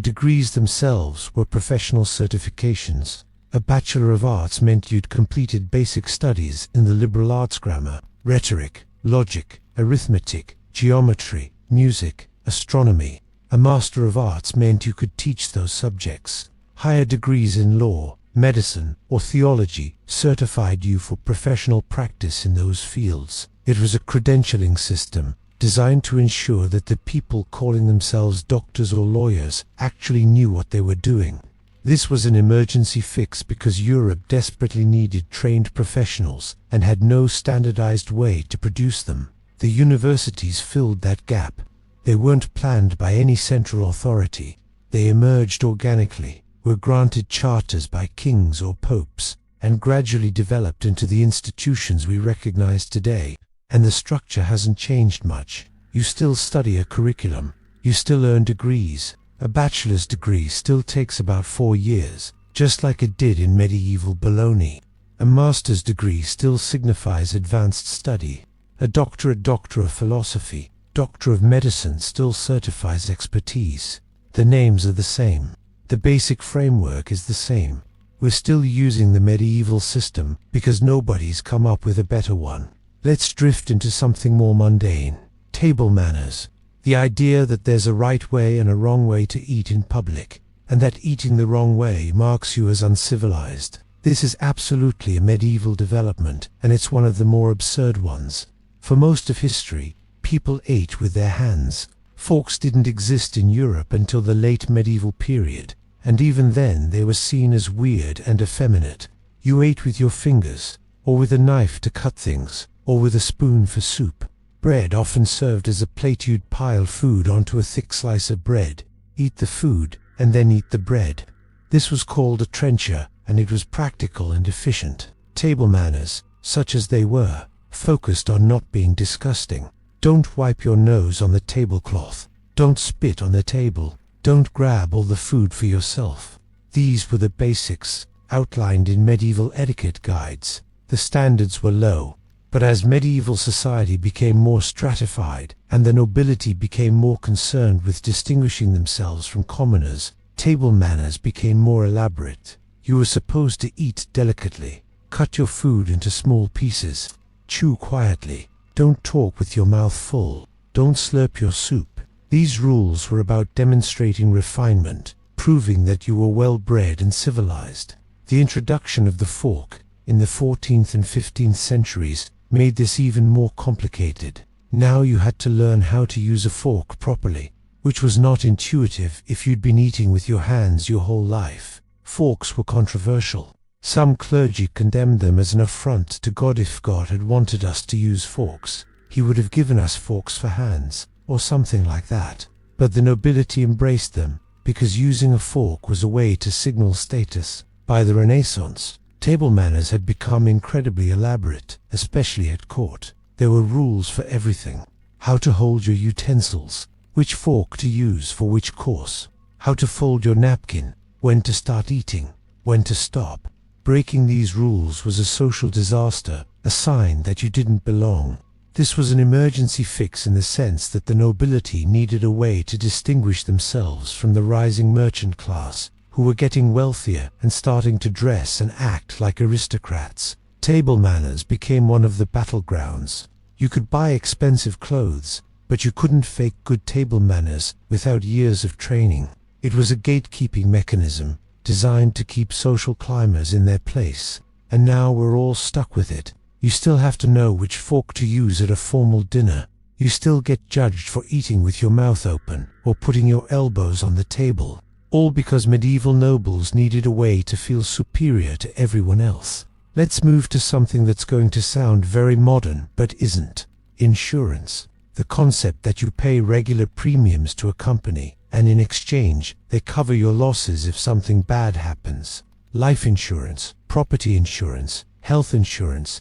degrees themselves were professional certifications. A Bachelor of Arts meant you'd completed basic studies in the liberal arts, grammar, rhetoric, logic, arithmetic, geometry, music, astronomy. A Master of Arts meant you could teach those subjects. Higher degrees in law, medicine, or theology certified you for professional practice in those fields. It was a credentialing system designed to ensure that the people calling themselves doctors or lawyers actually knew what they were doing. This was an emergency fix because Europe desperately needed trained professionals and had no standardized way to produce them. The universities filled that gap. They weren't planned by any central authority. They emerged organically, were granted charters by kings or popes, and gradually developed into the institutions we recognize today. And the structure hasn't changed much. You still study a curriculum. You still earn degrees. A bachelor's degree still takes about 4 years, just like it did in medieval Bologna. A master's degree still signifies advanced study. A doctorate, Doctor of Philosophy, Doctor of Medicine still certifies expertise. The names are the same. The basic framework is the same. We're still using the medieval system because nobody's come up with a better one. Let's drift into something more mundane. Table manners. The idea that there's a right way and a wrong way to eat in public, and that eating the wrong way marks you as uncivilized. This is absolutely a medieval development, and it's one of the more absurd ones. For most of history, people ate with their hands. Forks didn't exist in Europe until the late medieval period, and even then they were seen as weird and effeminate. You ate with your fingers, or with a knife to cut things, or with a spoon for soup. Bread often served as a plate. You'd pile food onto a thick slice of bread, eat the food, and then eat the bread. This was called a trencher, and it was practical and efficient. Table manners, such as they were, focused on not being disgusting. Don't wipe your nose on the tablecloth. Don't spit on the table. Don't grab all the food for yourself. These were the basics, outlined in medieval etiquette guides. The standards were low, but as medieval society became more stratified and the nobility became more concerned with distinguishing themselves from commoners, table manners became more elaborate. You were supposed to eat delicately, cut your food into small pieces, chew quietly, don't talk with your mouth full, don't slurp your soup. These rules were about demonstrating refinement, proving that you were well-bred and civilized. The introduction of the fork in the 14th and 15th centuries made this even more complicated. Now you had to learn how to use a fork properly, which was not intuitive if you'd been eating with your hands your whole life. Forks were controversial. Some clergy condemned them as an affront to God. If God had wanted us to use forks, he would have given us forks for hands, or something like that. But the nobility embraced them, because using a fork was a way to signal status. By the Renaissance, table manners had become incredibly elaborate, especially at court. There were rules for everything. How to hold your utensils, which fork to use for which course, how to fold your napkin, when to start eating, when to stop. Breaking these rules was a social disaster, a sign that you didn't belong. This was an emergency fix in the sense that the nobility needed a way to distinguish themselves from the rising merchant class, who were getting wealthier and starting to dress and act like aristocrats. Table manners became one of the battlegrounds. You could buy expensive clothes, but you couldn't fake good table manners without years of training. It was a gatekeeping mechanism, designed to keep social climbers in their place, and now we're all stuck with it. You still have to know which fork to use at a formal dinner. You still get judged for eating with your mouth open, or putting your elbows on the table. All because medieval nobles needed a way to feel superior to everyone else. Let's move to something that's going to sound very modern, but isn't. Insurance. The concept that you pay regular premiums to a company, and in exchange, they cover your losses if something bad happens. Life insurance, property insurance, health insurance,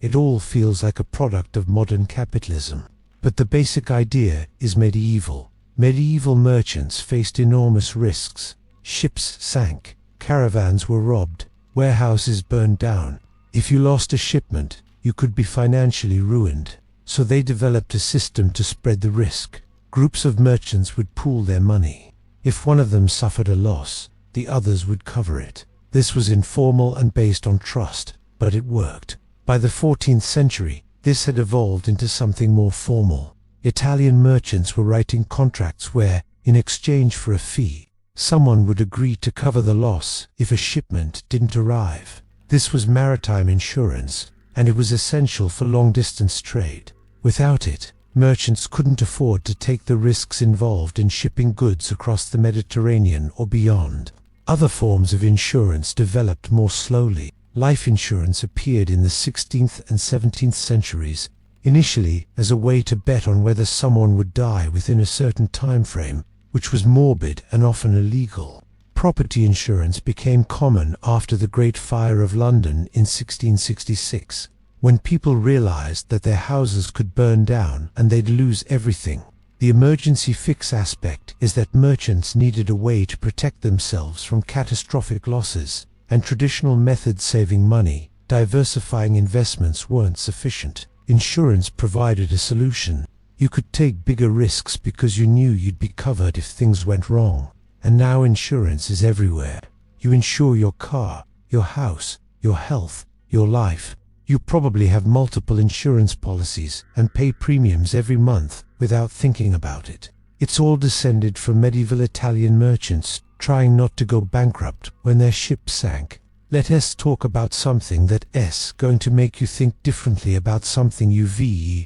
it all feels like a product of modern capitalism. But the basic idea is medieval. Medieval merchants faced enormous risks. Ships sank, caravans were robbed, warehouses burned down. If you lost a shipment, you could be financially ruined. So they developed a system to spread the risk. Groups of merchants would pool their money. If one of them suffered a loss, the others would cover it. This was informal and based on trust, but it worked. By the 14th century, this had evolved into something more formal. Italian merchants were writing contracts where, in exchange for a fee, someone would agree to cover the loss if a shipment didn't arrive. This was maritime insurance, and it was essential for long-distance trade. Without it, merchants couldn't afford to take the risks involved in shipping goods across the Mediterranean or beyond. Other forms of insurance developed more slowly. Life insurance appeared in the 16th and 17th centuries, initially as a way to bet on whether someone would die within a certain time frame, which was morbid and often illegal. Property insurance became common after the Great Fire of London in 1666, when people realized that their houses could burn down and they'd lose everything. The emergency fix aspect is that merchants needed a way to protect themselves from catastrophic losses, and traditional methods saving money, diversifying investments weren't sufficient. Insurance provided a solution. You could take bigger risks because you knew you'd be covered if things went wrong. And now insurance is everywhere. You insure your car, your house, your health, your life. You probably have multiple insurance policies and pay premiums every month without thinking about it. It's all descended from medieval Italian merchants trying not to go bankrupt when their ship sank. Let us talk about something that's going to make you think differently about something you've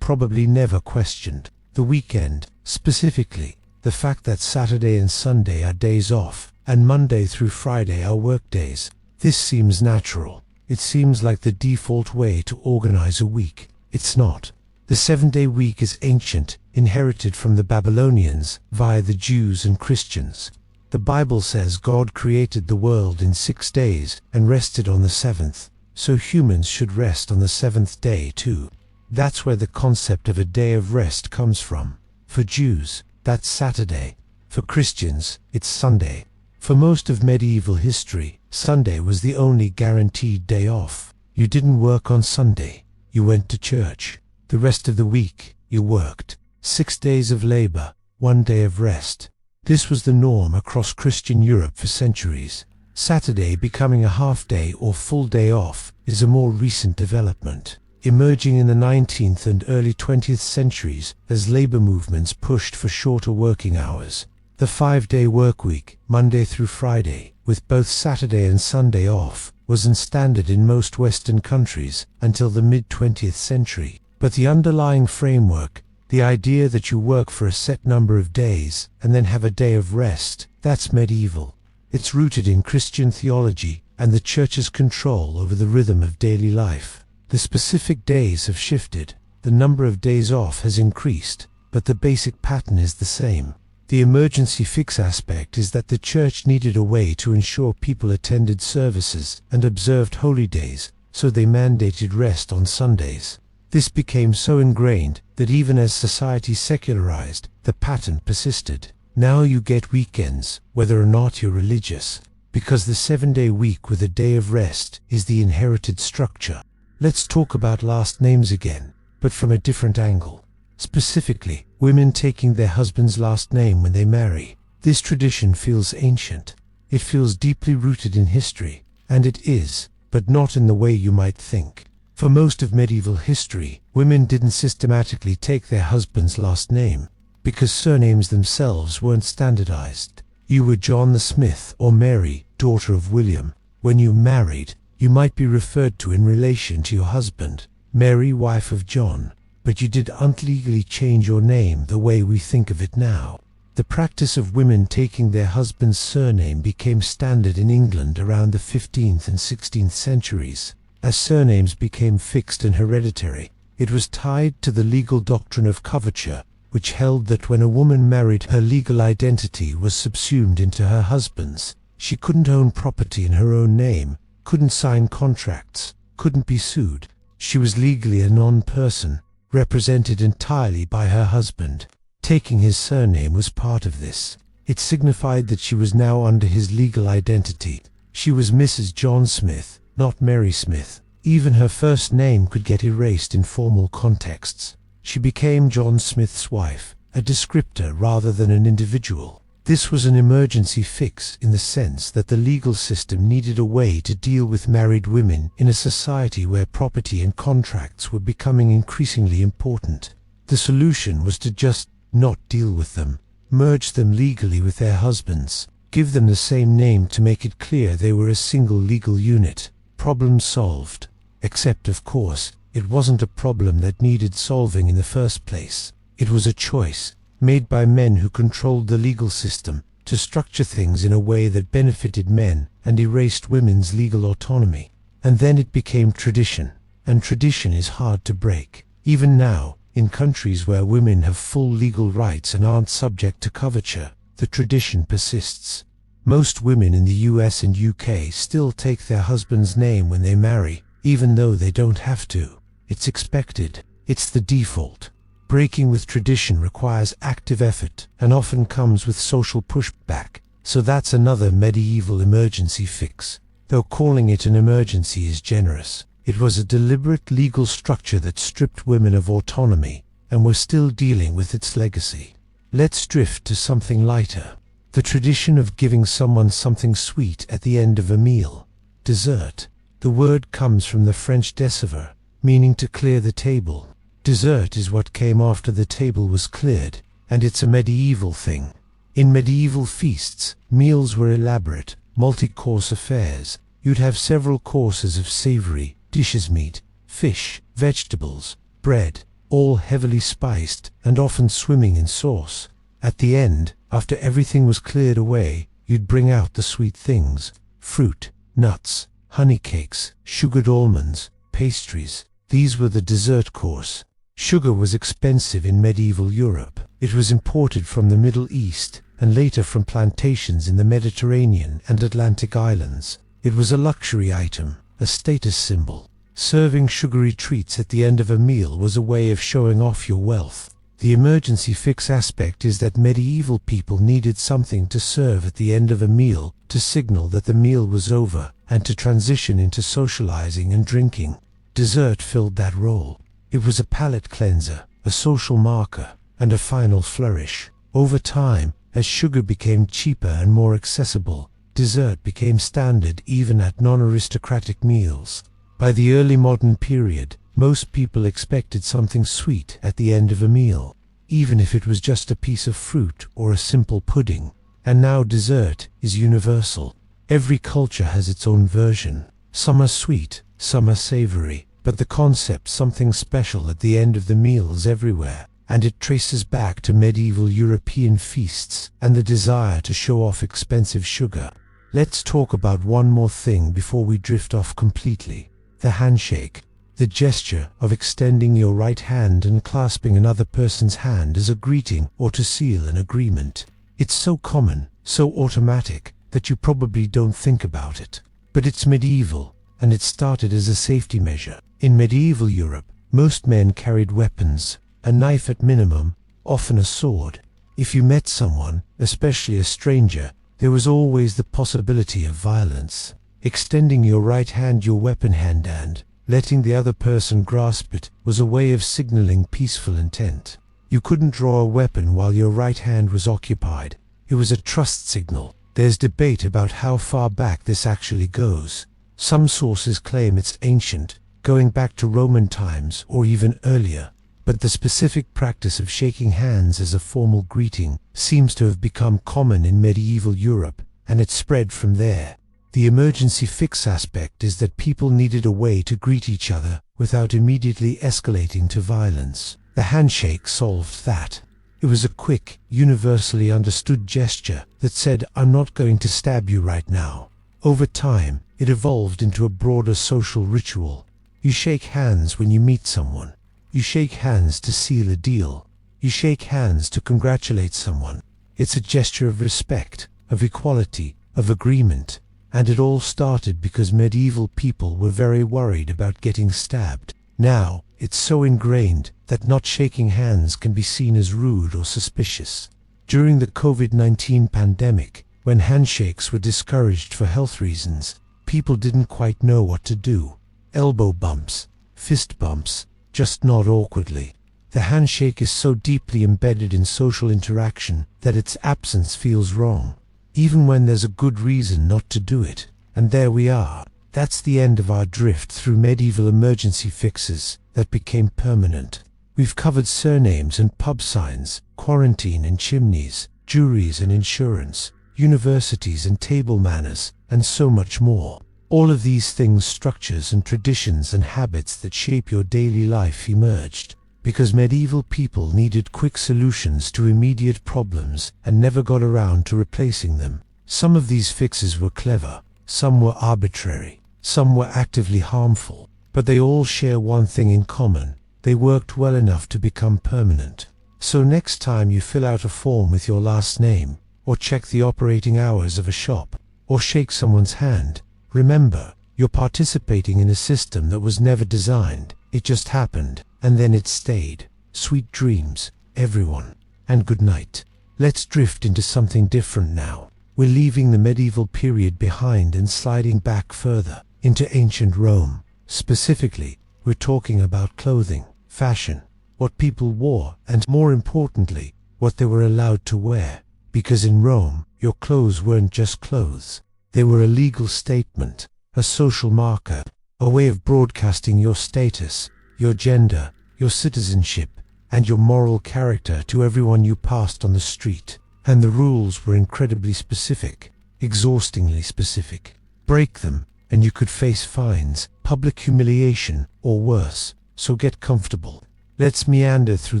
probably never questioned. The weekend, specifically, the fact that Saturday and Sunday are days off, and Monday through Friday are work days. This seems natural. It seems like the default way to organize a week. It's not. The 7-day week is ancient, inherited from the Babylonians via the Jews and Christians. The Bible says God created the world in 6 days and rested on the 7th, so humans should rest on the 7th day too. That's where the concept of a day of rest comes from. For Jews, that's Saturday. For Christians, it's Sunday. For most of medieval history, Sunday was the only guaranteed day off. You didn't work on Sunday. You went to church. The rest of the week, you worked. 6 days of labor, 1 day of rest. This was the norm across Christian Europe for centuries. Saturday becoming a half-day or full day off is a more recent development, emerging in the 19th and early 20th centuries as labor movements pushed for shorter working hours. The 5-day workweek, Monday through Friday, with both Saturday and Sunday off, wasn't standard in most Western countries until the mid-20th century. But the underlying framework, the idea that you work for a set number of days and then have a day of rest, that's medieval. It's rooted in Christian theology and the Church's control over the rhythm of daily life. The specific days have shifted, the number of days off has increased, but the basic pattern is the same. The emergency fix aspect is that the Church needed a way to ensure people attended services and observed holy days, so they mandated rest on Sundays. This became so ingrained that even as society secularized, the pattern persisted. Now you get weekends, whether or not you're religious, because the 7-day week with a day of rest is the inherited structure. Let's talk about last names again, but from a different angle. Specifically, women taking their husband's last name when they marry. This tradition feels ancient. It feels deeply rooted in history, and it is, but not in the way you might think. For most of medieval history, women didn't systematically take their husband's last name, because surnames themselves weren't standardized. You were John the Smith or Mary, daughter of William. When you married, you might be referred to in relation to your husband, Mary, wife of John, but you didn't legally change your name the way we think of it now. The practice of women taking their husband's surname became standard in England around the 15th and 16th centuries. As surnames became fixed and hereditary, it was tied to the legal doctrine of coverture, which held that when a woman married, her legal identity was subsumed into her husband's. She couldn't own property in her own name, couldn't sign contracts, couldn't be sued. She was legally a non-person, represented entirely by her husband. Taking his surname was part of this. It signified that she was now under his legal identity. She was Mrs. John Smith, not Mary Smith. Even her first name could get erased in formal contexts. She became John Smith's wife, a descriptor rather than an individual. This was an emergency fix in the sense that the legal system needed a way to deal with married women in a society where property and contracts were becoming increasingly important. The solution was to just not deal with them, merge them legally with their husbands, give them the same name to make it clear they were a single legal unit. Problem solved. Except, of course, it wasn't a problem that needed solving in the first place. It was a choice, made by men who controlled the legal system, to structure things in a way that benefited men and erased women's legal autonomy. And then it became tradition, and tradition is hard to break. Even now, in countries where women have full legal rights and aren't subject to coverture, the tradition persists. Most women in the US and UK still take their husband's name when they marry, even though they don't have to. It's expected. It's the default. Breaking with tradition requires active effort and often comes with social pushback, so that's another medieval emergency fix. Though calling it an emergency is generous, it was a deliberate legal structure that stripped women of autonomy, and we're still dealing with its legacy. Let's drift to something lighter. The tradition of giving someone something sweet at the end of a meal. Dessert. The word comes from the French décevoir, meaning to clear the table. Dessert is what came after the table was cleared, and it's a medieval thing. In medieval feasts, meals were elaborate, multi-course affairs, You'd have several courses of savory dishes: meat, fish, vegetables, bread, all heavily spiced and often swimming in sauce. At the end, after everything was cleared away, you'd bring out the sweet things: fruit, nuts, honey cakes, sugared almonds, pastries. These were the dessert course. Sugar was expensive in medieval Europe. It was imported from the Middle East and later from plantations in the Mediterranean and Atlantic islands. It was a luxury item, a status symbol. Serving sugary treats at the end of a meal was a way of showing off your wealth. The emergency fix aspect is that medieval people needed something to serve at the end of a meal to signal that the meal was over and to transition into socializing and drinking. Dessert filled that role. It was a palate cleanser, a social marker, and a final flourish. Over time, as sugar became cheaper and more accessible, dessert became standard even at non-aristocratic meals. By the early modern period, most people expected something sweet at the end of a meal, even if it was just a piece of fruit or a simple pudding. And now dessert is universal. Every culture has its own version. Some are sweet, some are savory, but the concept "something special at the end of the meal" is everywhere, and it traces back to medieval European feasts and the desire to show off expensive sugar. Let's talk about one more thing before we drift off completely: the handshake. The gesture of extending your right hand and clasping another person's hand as a greeting or to seal an agreement. It's so common, so automatic, that you probably don't think about it. But it's medieval, and it started as a safety measure. In medieval Europe, most men carried weapons, a knife at minimum, often a sword. If you met someone, especially a stranger, there was always the possibility of violence. Extending your right hand, your weapon hand, and letting the other person grasp it was a way of signaling peaceful intent. You couldn't draw a weapon while your right hand was occupied. It was a trust signal. There's debate about how far back this actually goes. Some sources claim it's ancient, going back to Roman times or even earlier. But the specific practice of shaking hands as a formal greeting seems to have become common in medieval Europe, and it spread from there. The emergency fix aspect is that people needed a way to greet each other without immediately escalating to violence. The handshake solved that. It was a quick, universally understood gesture that said, "I'm not going to stab you right now." Over time, it evolved into a broader social ritual. You shake hands when you meet someone. You shake hands to seal a deal. You shake hands to congratulate someone. It's a gesture of respect, of equality, of agreement. And it all started because medieval people were very worried about getting stabbed. Now, it's so ingrained that not shaking hands can be seen as rude or suspicious. During the COVID-19 pandemic, when handshakes were discouraged for health reasons, people didn't quite know what to do. Elbow bumps, fist bumps, just nod awkwardly. The handshake is so deeply embedded in social interaction that its absence feels wrong, even when there's a good reason not to do it. And there we are. That's the end of our drift through medieval emergency fixes that became permanent. We've covered surnames and pub signs, quarantine and chimneys, juries and insurance, universities and table manners, and so much more. All of these things, structures and traditions and habits that shape your daily life, emerged because medieval people needed quick solutions to immediate problems and never got around to replacing them. Some of these fixes were clever, some were arbitrary, some were actively harmful, but they all share one thing in common: they worked well enough to become permanent. So next time you fill out a form with your last name, or check the operating hours of a shop, or shake someone's hand, remember, you're participating in a system that was never designed. It just happened, and then it stayed. Sweet dreams, everyone, and good night. Let's drift into something different now. We're leaving the medieval period behind and sliding back further into ancient Rome. Specifically, we're talking about clothing, fashion, what people wore, and more importantly, what they were allowed to wear. Because in Rome, your clothes weren't just clothes. They were a legal statement, a social marker, a way of broadcasting your status, your gender, your citizenship, and your moral character to everyone you passed on the street. And the rules were incredibly specific, exhaustingly specific. Break them, and you could face fines, public humiliation, or worse. So get comfortable. Let's meander through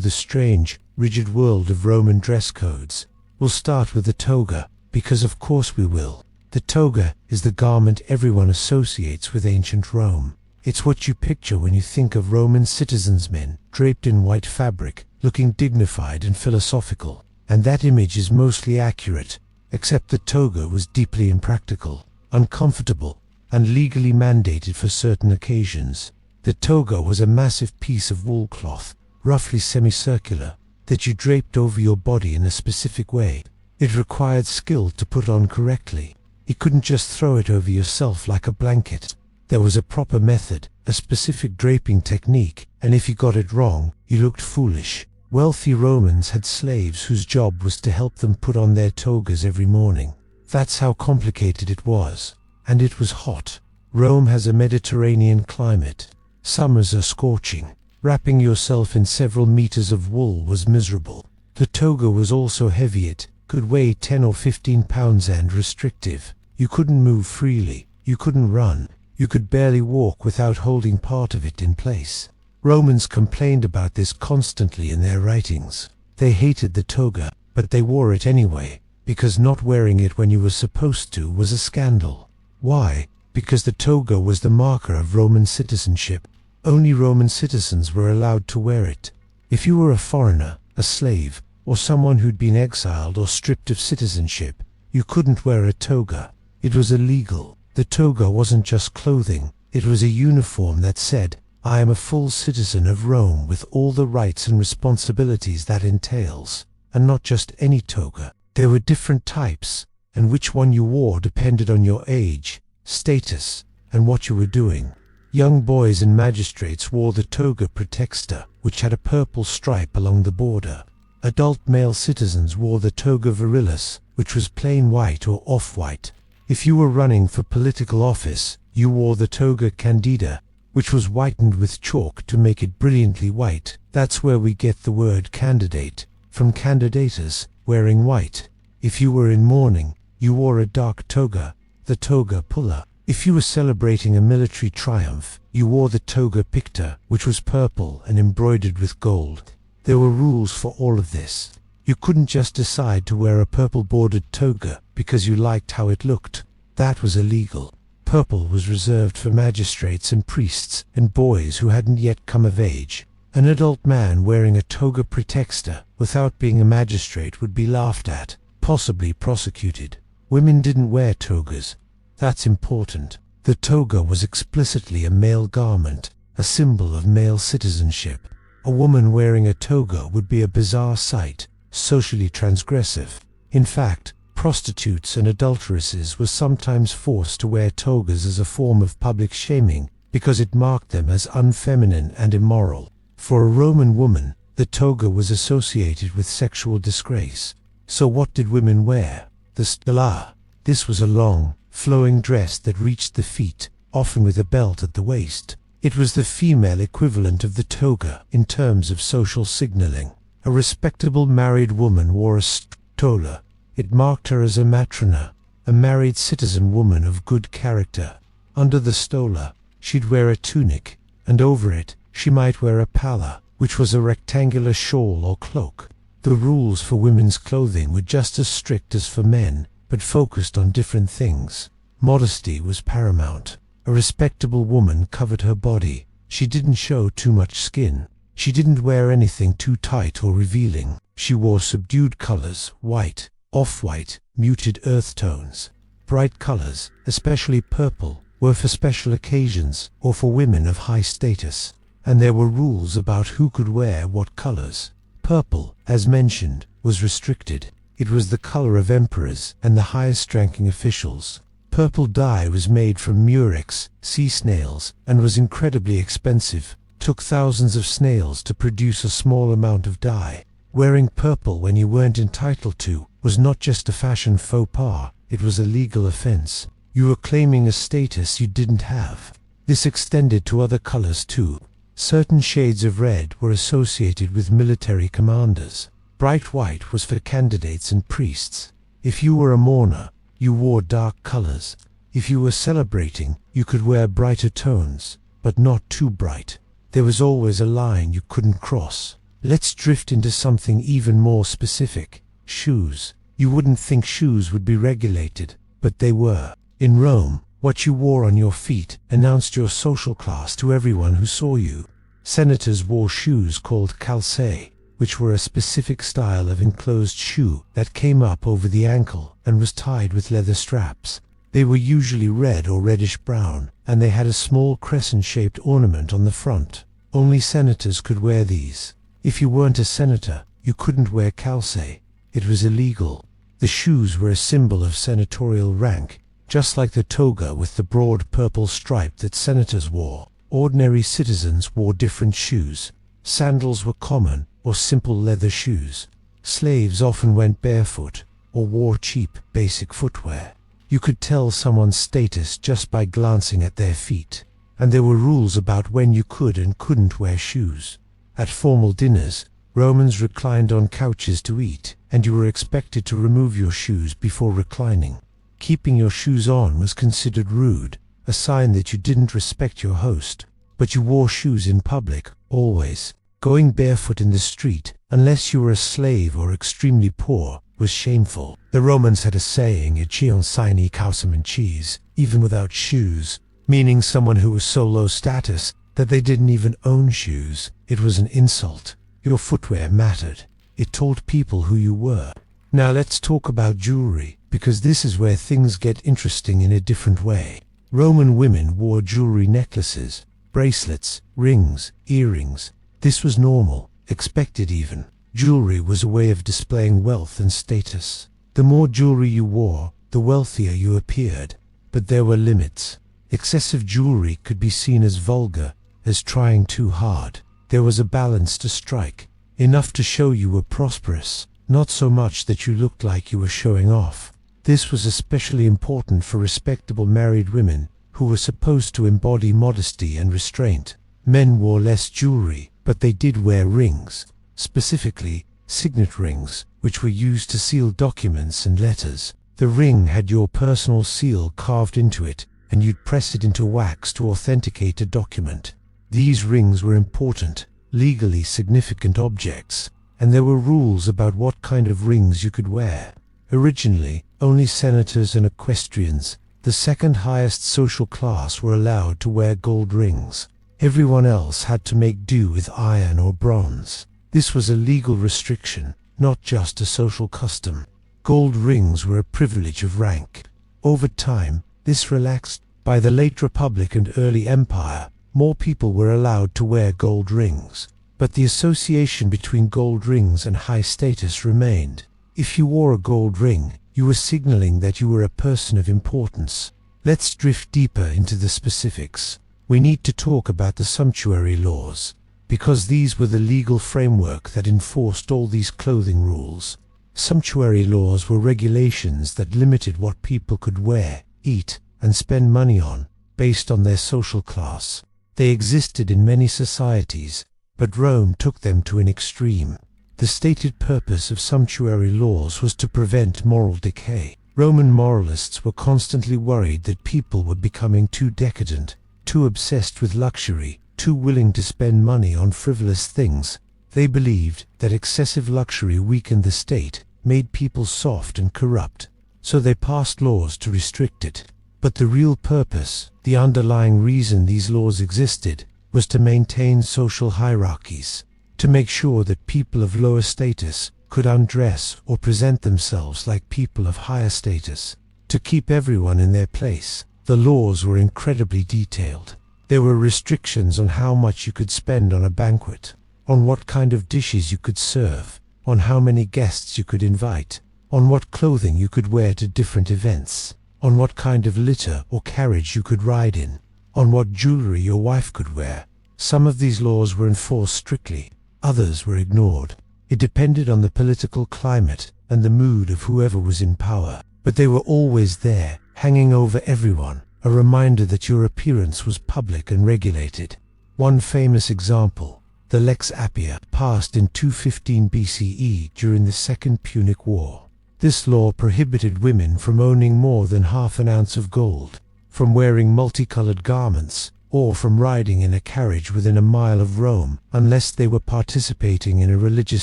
the strange, rigid world of Roman dress codes. We'll start with the toga, because of course we will. The toga is the garment everyone associates with ancient Rome. It's what you picture when you think of Roman citizens, men draped in white fabric, looking dignified and philosophical. And that image is mostly accurate, except the toga was deeply impractical, uncomfortable, and legally mandated for certain occasions. The toga was a massive piece of wool cloth, roughly semicircular, that you draped over your body in a specific way. It required skill to put on correctly. You couldn't just throw it over yourself like a blanket. There was a proper method, a specific draping technique, and if you got it wrong, you looked foolish. Wealthy Romans had slaves whose job was to help them put on their togas every morning. That's how complicated it was. And it was hot. Rome has a Mediterranean climate. Summers are scorching. Wrapping yourself in several meters of wool was miserable. The toga was also heavy. It could weigh 10 or 15 pounds and restrictive. You couldn't move freely. You couldn't run. You could barely walk without holding part of it in place. Romans complained about this constantly in their writings. They hated the toga, but they wore it anyway, because not wearing it when you were supposed to was a scandal. Why? Because the toga was the marker of Roman citizenship. Only Roman citizens were allowed to wear it. If you were a foreigner, a slave, or someone who'd been exiled or stripped of citizenship, you couldn't wear a toga. It was illegal. The toga wasn't just clothing, it was a uniform that said, "I am a full citizen of Rome with all the rights and responsibilities that entails." And not just any toga. There were different types, and which one you wore depended on your age, status, and what you were doing. Young boys and magistrates wore the toga praetexta, which had a purple stripe along the border. Adult male citizens wore the toga virilis, which was plain white or off-white. If you were running for political office, you wore the toga candida, which was whitened with chalk to make it brilliantly white. That's where we get the word candidate, from candidatus, wearing white. If you were in mourning, you wore a dark toga, the toga pulla. If you were celebrating a military triumph, you wore the toga picta, which was purple and embroidered with gold. There were rules for all of this. You couldn't just decide to wear a purple-bordered toga because you liked how it looked. That was illegal. Purple was reserved for magistrates and priests and boys who hadn't yet come of age. An adult man wearing a toga praetexta without being a magistrate would be laughed at, possibly prosecuted. Women didn't wear togas. That's important. The toga was explicitly a male garment, a symbol of male citizenship. A woman wearing a toga would be a bizarre sight, socially transgressive. In fact, prostitutes and adulteresses were sometimes forced to wear togas as a form of public shaming, because it marked them as unfeminine and immoral. For a Roman woman, the toga was associated with sexual disgrace. So what did women wear? The stella. This was a long, flowing dress that reached the feet, often with a belt at the waist. It was the female equivalent of the toga in terms of social signaling. A respectable married woman wore a stola. It marked her as a matrona, a married citizen woman of good character. Under the stola, she'd wear a tunic, and over it, she might wear a palla, which was a rectangular shawl or cloak. The rules for women's clothing were just as strict as for men, but focused on different things. Modesty was paramount. A respectable woman covered her body. She didn't show too much skin. She didn't wear anything too tight or revealing. She wore subdued colors, white, off-white, muted earth tones. Bright colors, especially purple, were for special occasions or for women of high status. And there were rules about who could wear what colors. Purple, as mentioned, was restricted. It was the color of emperors and the highest-ranking officials. Purple dye was made from murex, sea snails, and was incredibly expensive. Took thousands of snails to produce a small amount of dye. Wearing purple when you weren't entitled to was not just a fashion faux pas, it was a legal offense. You were claiming a status you didn't have. This extended to other colors too. Certain shades of red were associated with military commanders. Bright white was for candidates and priests. If you were a mourner, you wore dark colors. If you were celebrating, You could wear brighter tones, but not too bright. There was always a line you couldn't cross. Let's drift into something even more specific. Shoes. You wouldn't think shoes would be regulated, but they were. In Rome, what you wore on your feet announced your social class to everyone who saw you. Senators wore shoes called calcae, which were a specific style of enclosed shoe that came up over the ankle and was tied with leather straps. They were usually red or reddish-brown, and they had a small crescent-shaped ornament on the front. Only senators could wear these. If you weren't a senator, you couldn't wear calcae. It was illegal. The shoes were a symbol of senatorial rank, just like the toga with the broad purple stripe that senators wore. Ordinary citizens wore different shoes. Sandals were common, or simple leather shoes. Slaves often went barefoot, or wore cheap, basic footwear. You could tell someone's status just by glancing at their feet. And there were rules about when you could and couldn't wear shoes. At formal dinners, Romans reclined on couches to eat, and you were expected to remove your shoes before reclining. Keeping your shoes on was considered rude, a sign that you didn't respect your host. But you wore shoes in public, always. Going barefoot in the street, unless you were a slave or extremely poor, was shameful. The Romans had a saying, "Icion sine causam in cheese," even without shoes, meaning someone who was so low status that they didn't even own shoes. It was an insult. Your footwear mattered. It told people who you were. Now let's talk about jewelry, because this is where things get interesting in a different way. Roman women wore jewelry: necklaces, bracelets, rings, earrings. This was normal, expected even. Jewelry was a way of displaying wealth and status. The more jewelry you wore, the wealthier you appeared. But there were limits. Excessive jewelry could be seen as vulgar, as trying too hard. There was a balance to strike. Enough to show you were prosperous, not so much that you looked like you were showing off. This was especially important for respectable married women, who were supposed to embody modesty and restraint. Men wore less jewelry, but they did wear rings. Specifically, signet rings, which were used to seal documents and letters. The ring had your personal seal carved into it, and you'd press it into wax to authenticate a document. These rings were important, legally significant objects, and there were rules about what kind of rings you could wear. Originally, only senators and equestrians, the second highest social class, were allowed to wear gold rings. Everyone else had to make do with iron or bronze. This was a legal restriction, not just a social custom. Gold rings were a privilege of rank. Over time, this relaxed. By the late Republic and early Empire, more people were allowed to wear gold rings. But the association between gold rings and high status remained. If you wore a gold ring, you were signaling that you were a person of importance. Let's drift deeper into the specifics. We need to talk about the sumptuary laws, because these were the legal framework that enforced all these clothing rules. Sumptuary laws were regulations that limited what people could wear, eat, and spend money on, based on their social class. They existed in many societies, but Rome took them to an extreme. The stated purpose of sumptuary laws was to prevent moral decay. Roman moralists were constantly worried that people were becoming too decadent, too obsessed with luxury, too willing to spend money on frivolous things. They believed that excessive luxury weakened the state, made people soft and corrupt, so they passed laws to restrict it. But the real purpose, the underlying reason these laws existed, was to maintain social hierarchies, to make sure that people of lower status could undress or present themselves like people of higher status, to keep everyone in their place. The laws were incredibly detailed. There were restrictions on how much you could spend on a banquet, on what kind of dishes you could serve, on how many guests you could invite, on what clothing you could wear to different events, on what kind of litter or carriage you could ride in, on what jewelry your wife could wear. Some of these laws were enforced strictly, others were ignored. It depended on the political climate and the mood of whoever was in power, but they were always there, hanging over everyone, a reminder that your appearance was public and regulated. One famous example, the Lex Appia, passed in 215 BCE during the Second Punic War. This law prohibited women from owning more than half an ounce of gold. from wearing multicolored garments, or from riding in a carriage within a mile of Rome, unless they were participating in a religious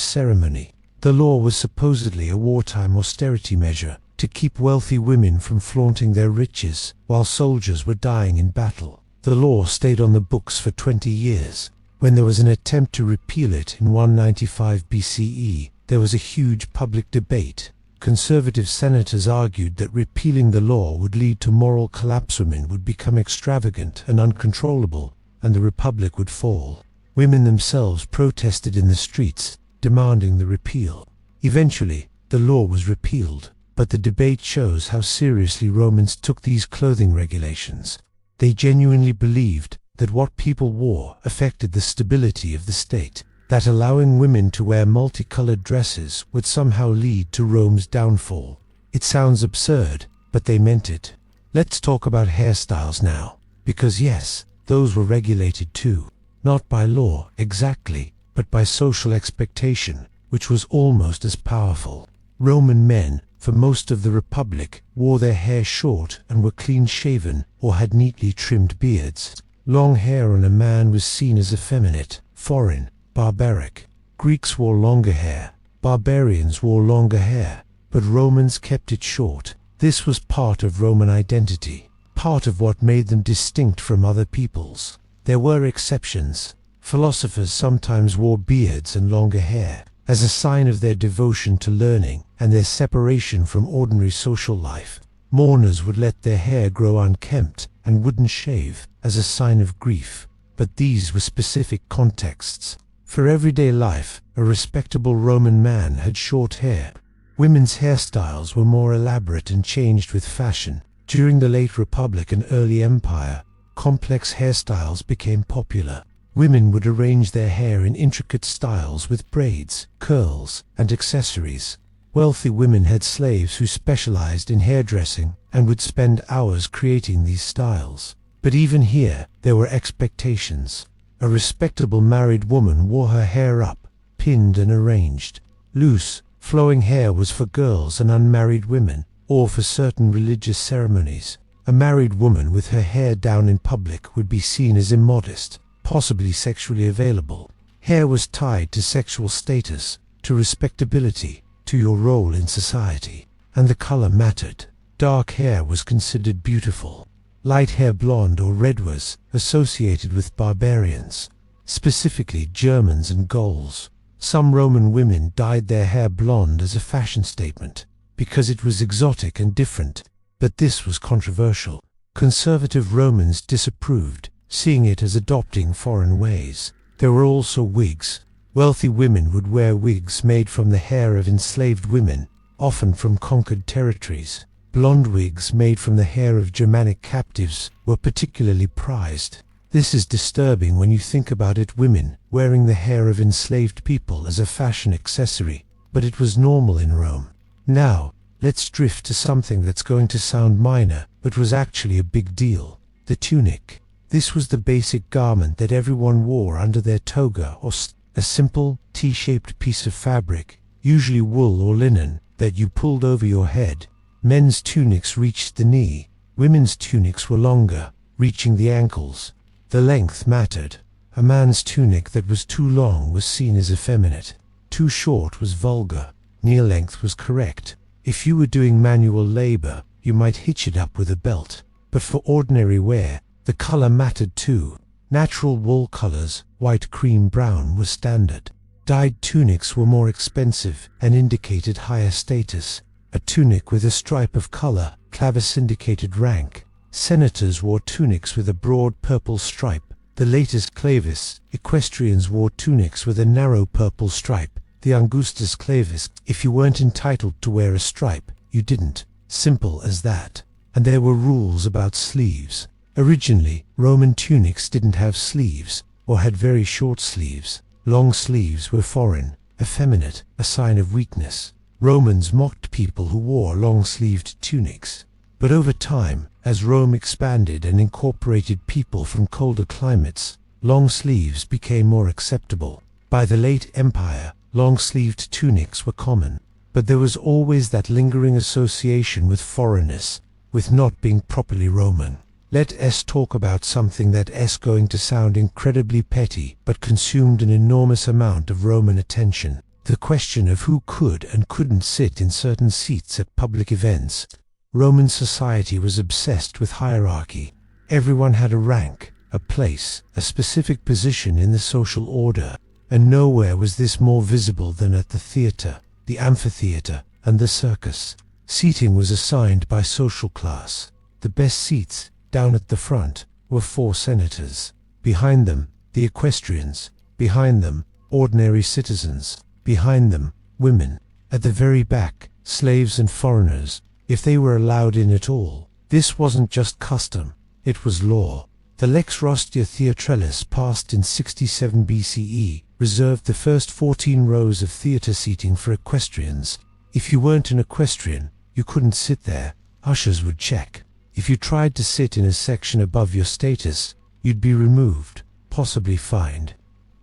ceremony. The law was supposedly a wartime austerity measure to keep wealthy women from flaunting their riches while soldiers were dying in battle. The law stayed on the books for 20 years. When there was an attempt to repeal it in 195 BCE, there was a huge public debate. Conservative senators argued that repealing the law would lead to moral collapse. Women would become extravagant and uncontrollable, and the republic would fall. Women themselves protested in the streets, demanding the repeal. Eventually, the law was repealed, but the debate shows how seriously Romans took these clothing regulations. They genuinely believed that what people wore affected the stability of the state, that allowing women to wear multicolored dresses would somehow lead to Rome's downfall. It sounds absurd, but they meant it. Let's talk about hairstyles now, because yes, those were regulated too. Not by law exactly, but by social expectation, which was almost as powerful. Roman men, for most of the Republic, wore their hair short and were clean-shaven or had neatly trimmed beards. Long hair on a man was seen as effeminate, foreign, barbaric. Greeks wore longer hair. Barbarians wore longer hair, but Romans kept it short. This was part of Roman identity, part of what made them distinct from other peoples. There were exceptions. Philosophers sometimes wore beards and longer hair, as a sign of their devotion to learning and their separation from ordinary social life. Mourners would let their hair grow unkempt and wouldn't shave, as a sign of grief. But these were specific contexts. For everyday life, a respectable Roman man had short hair. Women's hairstyles were more elaborate and changed with fashion. During the late Republic and early Empire, complex hairstyles became popular. Women would arrange their hair in intricate styles with braids, curls, and accessories. Wealthy women had slaves who specialized in hairdressing and would spend hours creating these styles. But even here, there were expectations. A respectable married woman wore her hair up, pinned and arranged. Loose, flowing hair was for girls and unmarried women, or for certain religious ceremonies. A married woman with her hair down in public would be seen as immodest, possibly sexually available. Hair was tied to sexual status, to respectability, to your role in society, and the color mattered. Dark hair was considered beautiful. Light hair, blonde or red, was associated with barbarians, specifically Germans and Gauls. Some Roman women dyed their hair blonde as a fashion statement, because it was exotic and different, but this was controversial. Conservative Romans disapproved, seeing it as adopting foreign ways. There were also wigs. Wealthy women would wear wigs made from the hair of enslaved women, often from conquered territories. Blonde wigs made from the hair of Germanic captives were particularly prized. This is disturbing when you think about it, women wearing the hair of enslaved people as a fashion accessory, but it was normal in Rome. Now, let's drift to something that's going to sound minor, but was actually a big deal. The tunic. This was the basic garment that everyone wore under their toga, or a simple, T-shaped piece of fabric, usually wool or linen, that you pulled over your head. Men's tunics reached the knee. Women's tunics were longer, reaching the ankles. The length mattered. A man's tunic that was too long was seen as effeminate. Too short was vulgar. Knee length was correct. If you were doing manual labor, you might hitch it up with a belt. But for ordinary wear, the color mattered too. Natural wool colors, white, cream, brown, were standard. Dyed tunics were more expensive and indicated higher status. A tunic with a stripe of color, clavis, indicated rank. Senators wore tunics with a broad purple stripe, the latest clavis. Equestrians wore tunics with a narrow purple stripe, the angustus clavis. If you weren't entitled to wear a stripe, you didn't. Simple as that. And there were rules about sleeves. Originally, Roman tunics didn't have sleeves, or had very short sleeves. Long sleeves were foreign, effeminate, a sign of weakness. Romans mocked people who wore long-sleeved tunics. But over time, as Rome expanded and incorporated people from colder climates, long sleeves became more acceptable. By the late Empire, long-sleeved tunics were common. But there was always that lingering association with foreignness, with not being properly Roman. Let's talk about something that's going to sound incredibly petty, but consumed an enormous amount of Roman attention. The question of who could and couldn't sit in certain seats at public events. Roman society was obsessed with hierarchy. Everyone had a rank, a place, a specific position in the social order, and nowhere was this more visible than at the theatre, the amphitheatre, and the circus. Seating was assigned by social class. The best seats, down at the front, were for senators. Behind them, the equestrians. Behind them, ordinary citizens. Behind them, women. At the very back, slaves and foreigners, if they were allowed in at all. This wasn't just custom, it was law. The Lex Rostia Theatralis, passed in 67 BCE, reserved the first 14 rows of theatre seating for equestrians. If you weren't an equestrian, you couldn't sit there. Ushers would check. If you tried to sit in a section above your status, you'd be removed, possibly fined.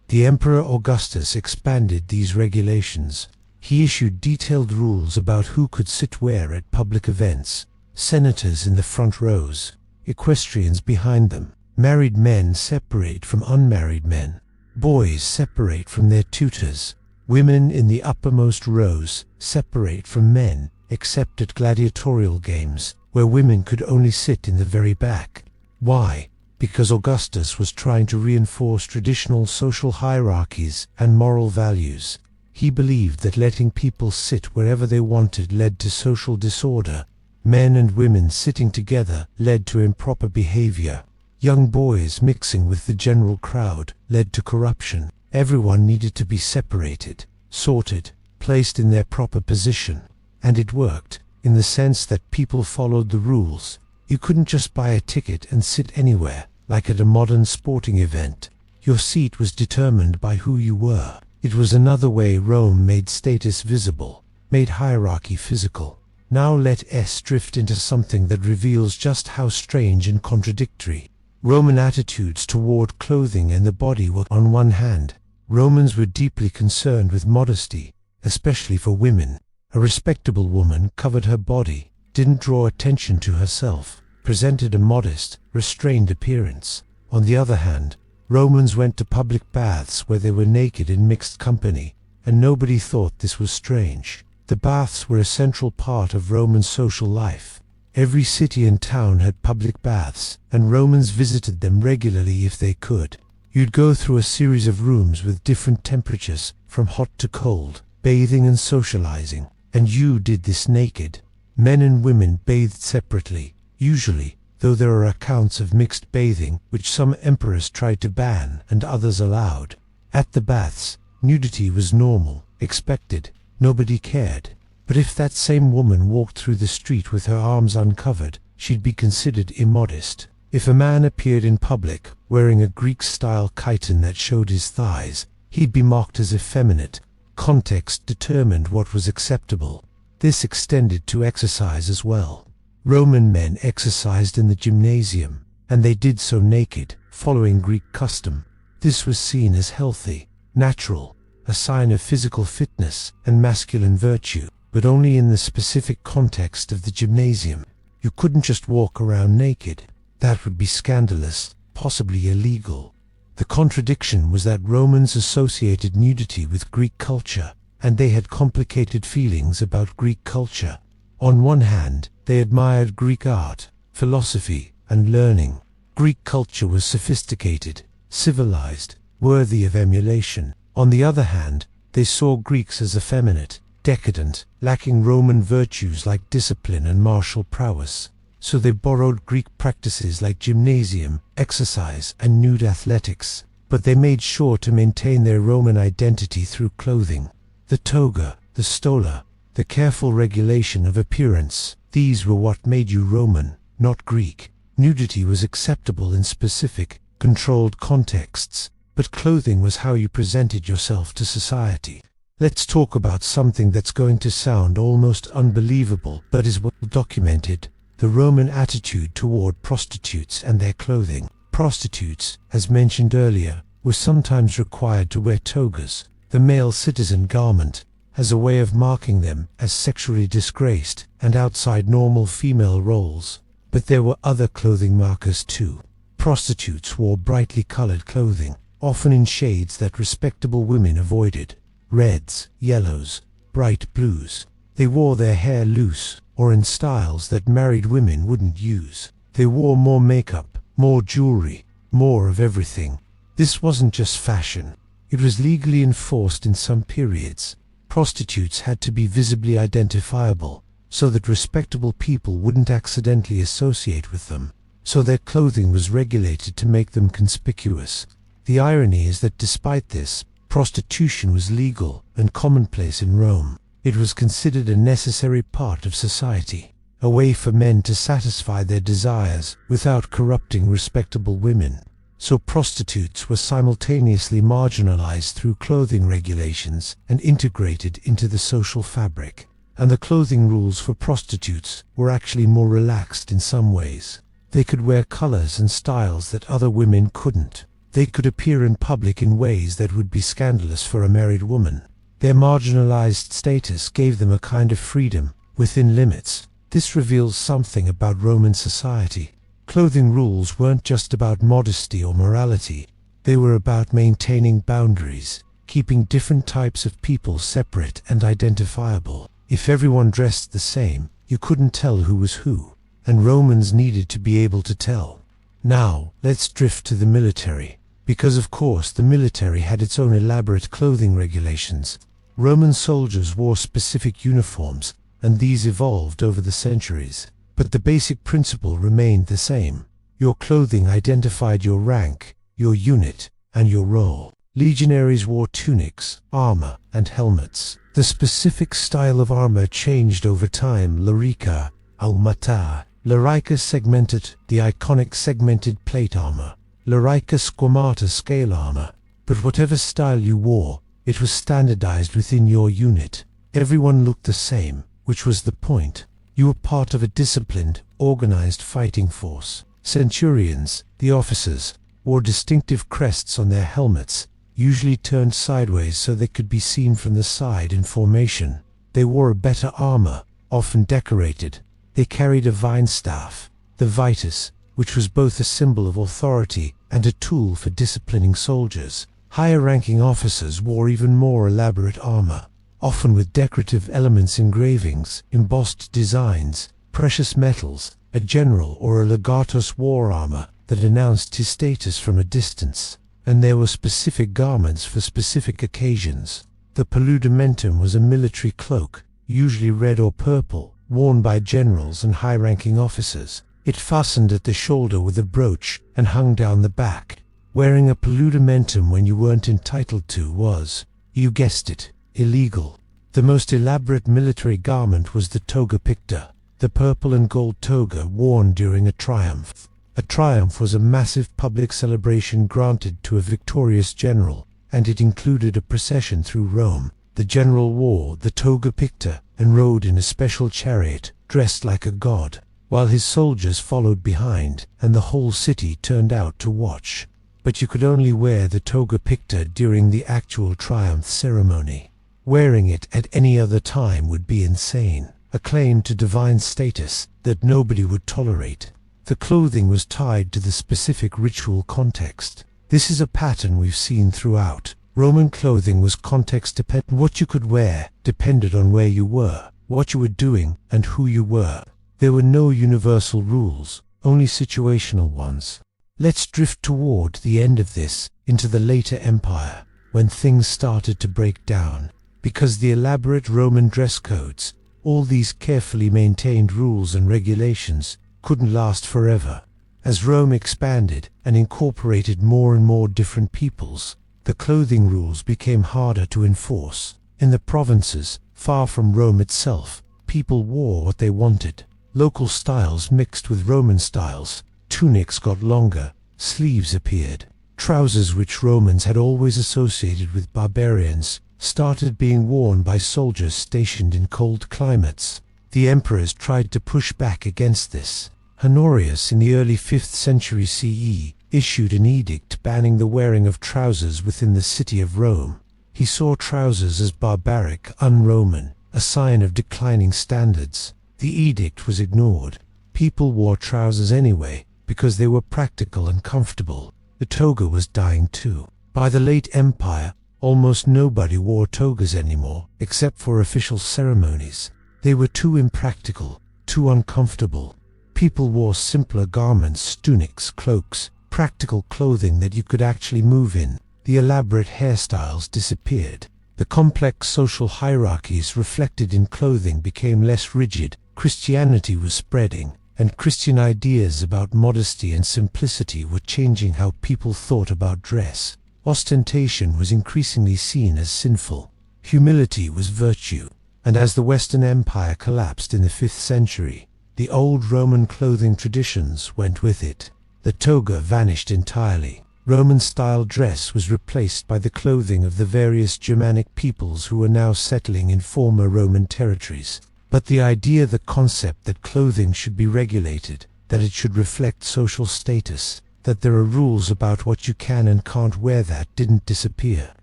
The Emperor Augustus expanded these regulations. He issued detailed rules about who could sit where at public events. Senators in the front rows, equestrians behind them. Married men separate from unmarried men. Boys separate from their tutors. Women in the uppermost rows separate from men, except at gladiatorial games, where women could only sit in the very back. Why? Because Augustus was trying to reinforce traditional social hierarchies and moral values. He believed that letting people sit wherever they wanted led to social disorder. Men and women sitting together led to improper behavior. Young boys mixing with the general crowd led to corruption. Everyone needed to be separated, sorted, placed in their proper position. And it worked, in the sense that people followed the rules. You couldn't just buy a ticket and sit anywhere, like at a modern sporting event. Your seat was determined by who you were. It was another way Rome made status visible, made hierarchy physical. Now let's drift into something that reveals just how strange and contradictory Roman attitudes toward clothing and the body were. On one hand, Romans were deeply concerned with modesty, especially for women. A respectable woman covered her body, didn't draw attention to herself, presented a modest, restrained appearance. On the other hand, Romans went to public baths where they were naked in mixed company, and nobody thought this was strange. The baths were a central part of Roman social life. Every city and town had public baths, and Romans visited them regularly if they could. You'd go through a series of rooms with different temperatures, from hot to cold, bathing and socializing, and you did this naked. Men and women bathed separately, usually, though there are accounts of mixed bathing, which some emperors tried to ban and others allowed. At the baths, nudity was normal, expected, nobody cared. But if that same woman walked through the street with her arms uncovered, she'd be considered immodest. If a man appeared in public, wearing a Greek-style chiton that showed his thighs, he'd be mocked as effeminate. Context determined what was acceptable. This extended to exercise as well. Roman men exercised in the gymnasium, and they did so naked, following Greek custom. This was seen as healthy, natural, a sign of physical fitness and masculine virtue, but only in the specific context of the gymnasium. You couldn't just walk around naked. That would be scandalous, possibly illegal. The contradiction was that Romans associated nudity with Greek culture, and they had complicated feelings about Greek culture. On one hand, they admired Greek art, philosophy, and learning. Greek culture was sophisticated, civilized, worthy of emulation. On the other hand, they saw Greeks as effeminate, decadent, lacking Roman virtues like discipline and martial prowess. So they borrowed Greek practices like gymnasium, exercise, and nude athletics, but they made sure to maintain their Roman identity through clothing. The toga, the stola, the careful regulation of appearance, these were what made you Roman, not Greek. Nudity was acceptable in specific, controlled contexts, but clothing was how you presented yourself to society. Let's talk about something that's going to sound almost unbelievable, but is well documented: the Roman attitude toward prostitutes and their clothing. Prostitutes, as mentioned earlier, were sometimes required to wear togas, the male citizen garment, as a way of marking them as sexually disgraced and outside normal female roles. But there were other clothing markers too. Prostitutes wore brightly colored clothing, often in shades that respectable women avoided. Reds, yellows, bright blues. They wore their hair loose, or in styles that married women wouldn't use. They wore more makeup, more jewelry, more of everything. This wasn't just fashion. It was legally enforced in some periods. Prostitutes had to be visibly identifiable, so that respectable people wouldn't accidentally associate with them. So their clothing was regulated to make them conspicuous. The irony is that despite this, prostitution was legal and commonplace in Rome. It was considered a necessary part of society, a way for men to satisfy their desires without corrupting respectable women. So prostitutes were simultaneously marginalized through clothing regulations and integrated into the social fabric. And the clothing rules for prostitutes were actually more relaxed in some ways. They could wear colors and styles that other women couldn't. They could appear in public in ways that would be scandalous for a married woman. Their marginalized status gave them a kind of freedom, within limits. This reveals something about Roman society. Clothing rules weren't just about modesty or morality. They were about maintaining boundaries, keeping different types of people separate and identifiable. If everyone dressed the same, you couldn't tell who was who, and Romans needed to be able to tell. Now, let's drift to the military, because of course the military had its own elaborate clothing regulations. Roman soldiers wore specific uniforms, and these evolved over the centuries. But the basic principle remained the same. Your clothing identified your rank, your unit, and your role. Legionaries wore tunics, armor, and helmets. The specific style of armor changed over time. Larica, Almata, Larica segmented, the iconic segmented plate armor. Larica squamata scale armor. But whatever style you wore, it was standardized within your unit. Everyone looked the same, which was the point. You were part of a disciplined, organized fighting force. Centurions, the officers, wore distinctive crests on their helmets, usually turned sideways so they could be seen from the side in formation. They wore a better armor, often decorated. They carried a vine staff, the vitus, which was both a symbol of authority and a tool for disciplining soldiers. Higher-ranking officers wore even more elaborate armor, often with decorative elements, engravings, embossed designs, precious metals. A general or a legatus wore armor that announced his status from a distance, and there were specific garments for specific occasions. The paludamentum was a military cloak, usually red or purple, worn by generals and high-ranking officers. It fastened at the shoulder with a brooch and hung down the back. Wearing a paludamentum when you weren't entitled to was, you guessed it, illegal. The most elaborate military garment was the toga picta, the purple and gold toga worn during a triumph. A triumph was a massive public celebration granted to a victorious general, and it included a procession through Rome. The general wore the toga picta and rode in a special chariot, dressed like a god, while his soldiers followed behind, and the whole city turned out to watch. But you could only wear the toga picta during the actual triumph ceremony. Wearing it at any other time would be insane, a claim to divine status that nobody would tolerate. The clothing was tied to the specific ritual context. This is a pattern we've seen throughout. Roman clothing was context-dependent. What you could wear depended on where you were, what you were doing, and who you were. There were no universal rules, only situational ones. Let's drift toward the end of this, into the later empire, when things started to break down. Because the elaborate Roman dress codes, all these carefully maintained rules and regulations, couldn't last forever. As Rome expanded and incorporated more and more different peoples, the clothing rules became harder to enforce. In the provinces, far from Rome itself, people wore what they wanted. Local styles mixed with Roman styles. Tunics got longer, sleeves appeared. Trousers, which Romans had always associated with barbarians, started being worn by soldiers stationed in cold climates. The emperors tried to push back against this. Honorius, in the early 5th century CE, issued an edict banning the wearing of trousers within the city of Rome. He saw trousers as barbaric, un-Roman, a sign of declining standards. The edict was ignored. People wore trousers anyway, because they were practical and comfortable. The toga was dying too. By the late Empire, almost nobody wore togas anymore, except for official ceremonies. They were too impractical, too uncomfortable. People wore simpler garments, tunics, cloaks, practical clothing that you could actually move in. The elaborate hairstyles disappeared. The complex social hierarchies reflected in clothing became less rigid. Christianity was spreading, and Christian ideas about modesty and simplicity were changing how people thought about dress. Ostentation was increasingly seen as sinful. Humility was virtue. And as the Western Empire collapsed in the 5th century, the old Roman clothing traditions went with it. The toga vanished entirely. Roman-style dress was replaced by the clothing of the various Germanic peoples who were now settling in former Roman territories. But the idea, the concept that clothing should be regulated, that it should reflect social status, that there are rules about what you can and can't wear, that didn't disappear.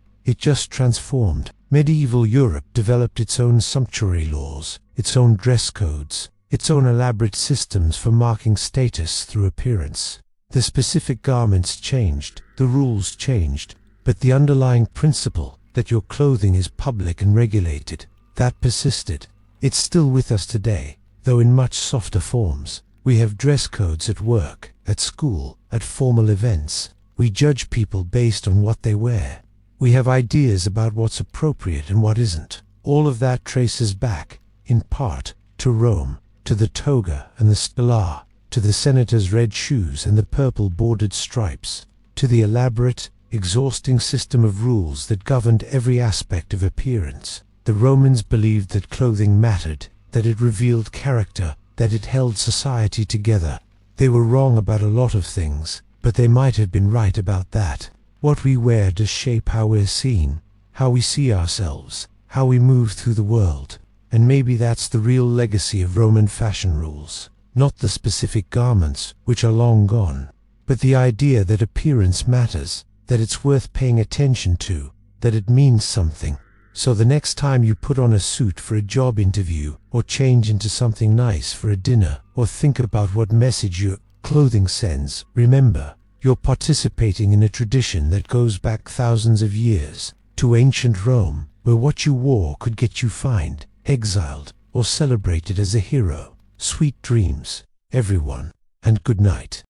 It just transformed. Medieval Europe developed its own sumptuary laws, its own dress codes, its own elaborate systems for marking status through appearance. The specific garments changed, the rules changed, but the underlying principle, that your clothing is public and regulated, that persisted. It's still with us today, though in much softer forms. We have dress codes at work, at school, at formal events. We judge people based on what they wear. We have ideas about what's appropriate and what isn't. All of that traces back, in part, to Rome, to the toga and the stella, to the senator's red shoes and the purple bordered stripes, to the elaborate, exhausting system of rules that governed every aspect of appearance. The Romans believed that clothing mattered, that it revealed character, that it held society together. They were wrong about a lot of things, but they might have been right about that. What we wear does shape how we're seen, how we see ourselves, how we move through the world. And maybe that's the real legacy of Roman fashion rules. Not the specific garments, which are long gone, but the idea that appearance matters, that it's worth paying attention to, that it means something. So the next time you put on a suit for a job interview, or change into something nice for a dinner, or think about what message your clothing sends, remember, you're participating in a tradition that goes back thousands of years, to ancient Rome, where what you wore could get you fined, exiled, or celebrated as a hero. Sweet dreams, everyone, and good night.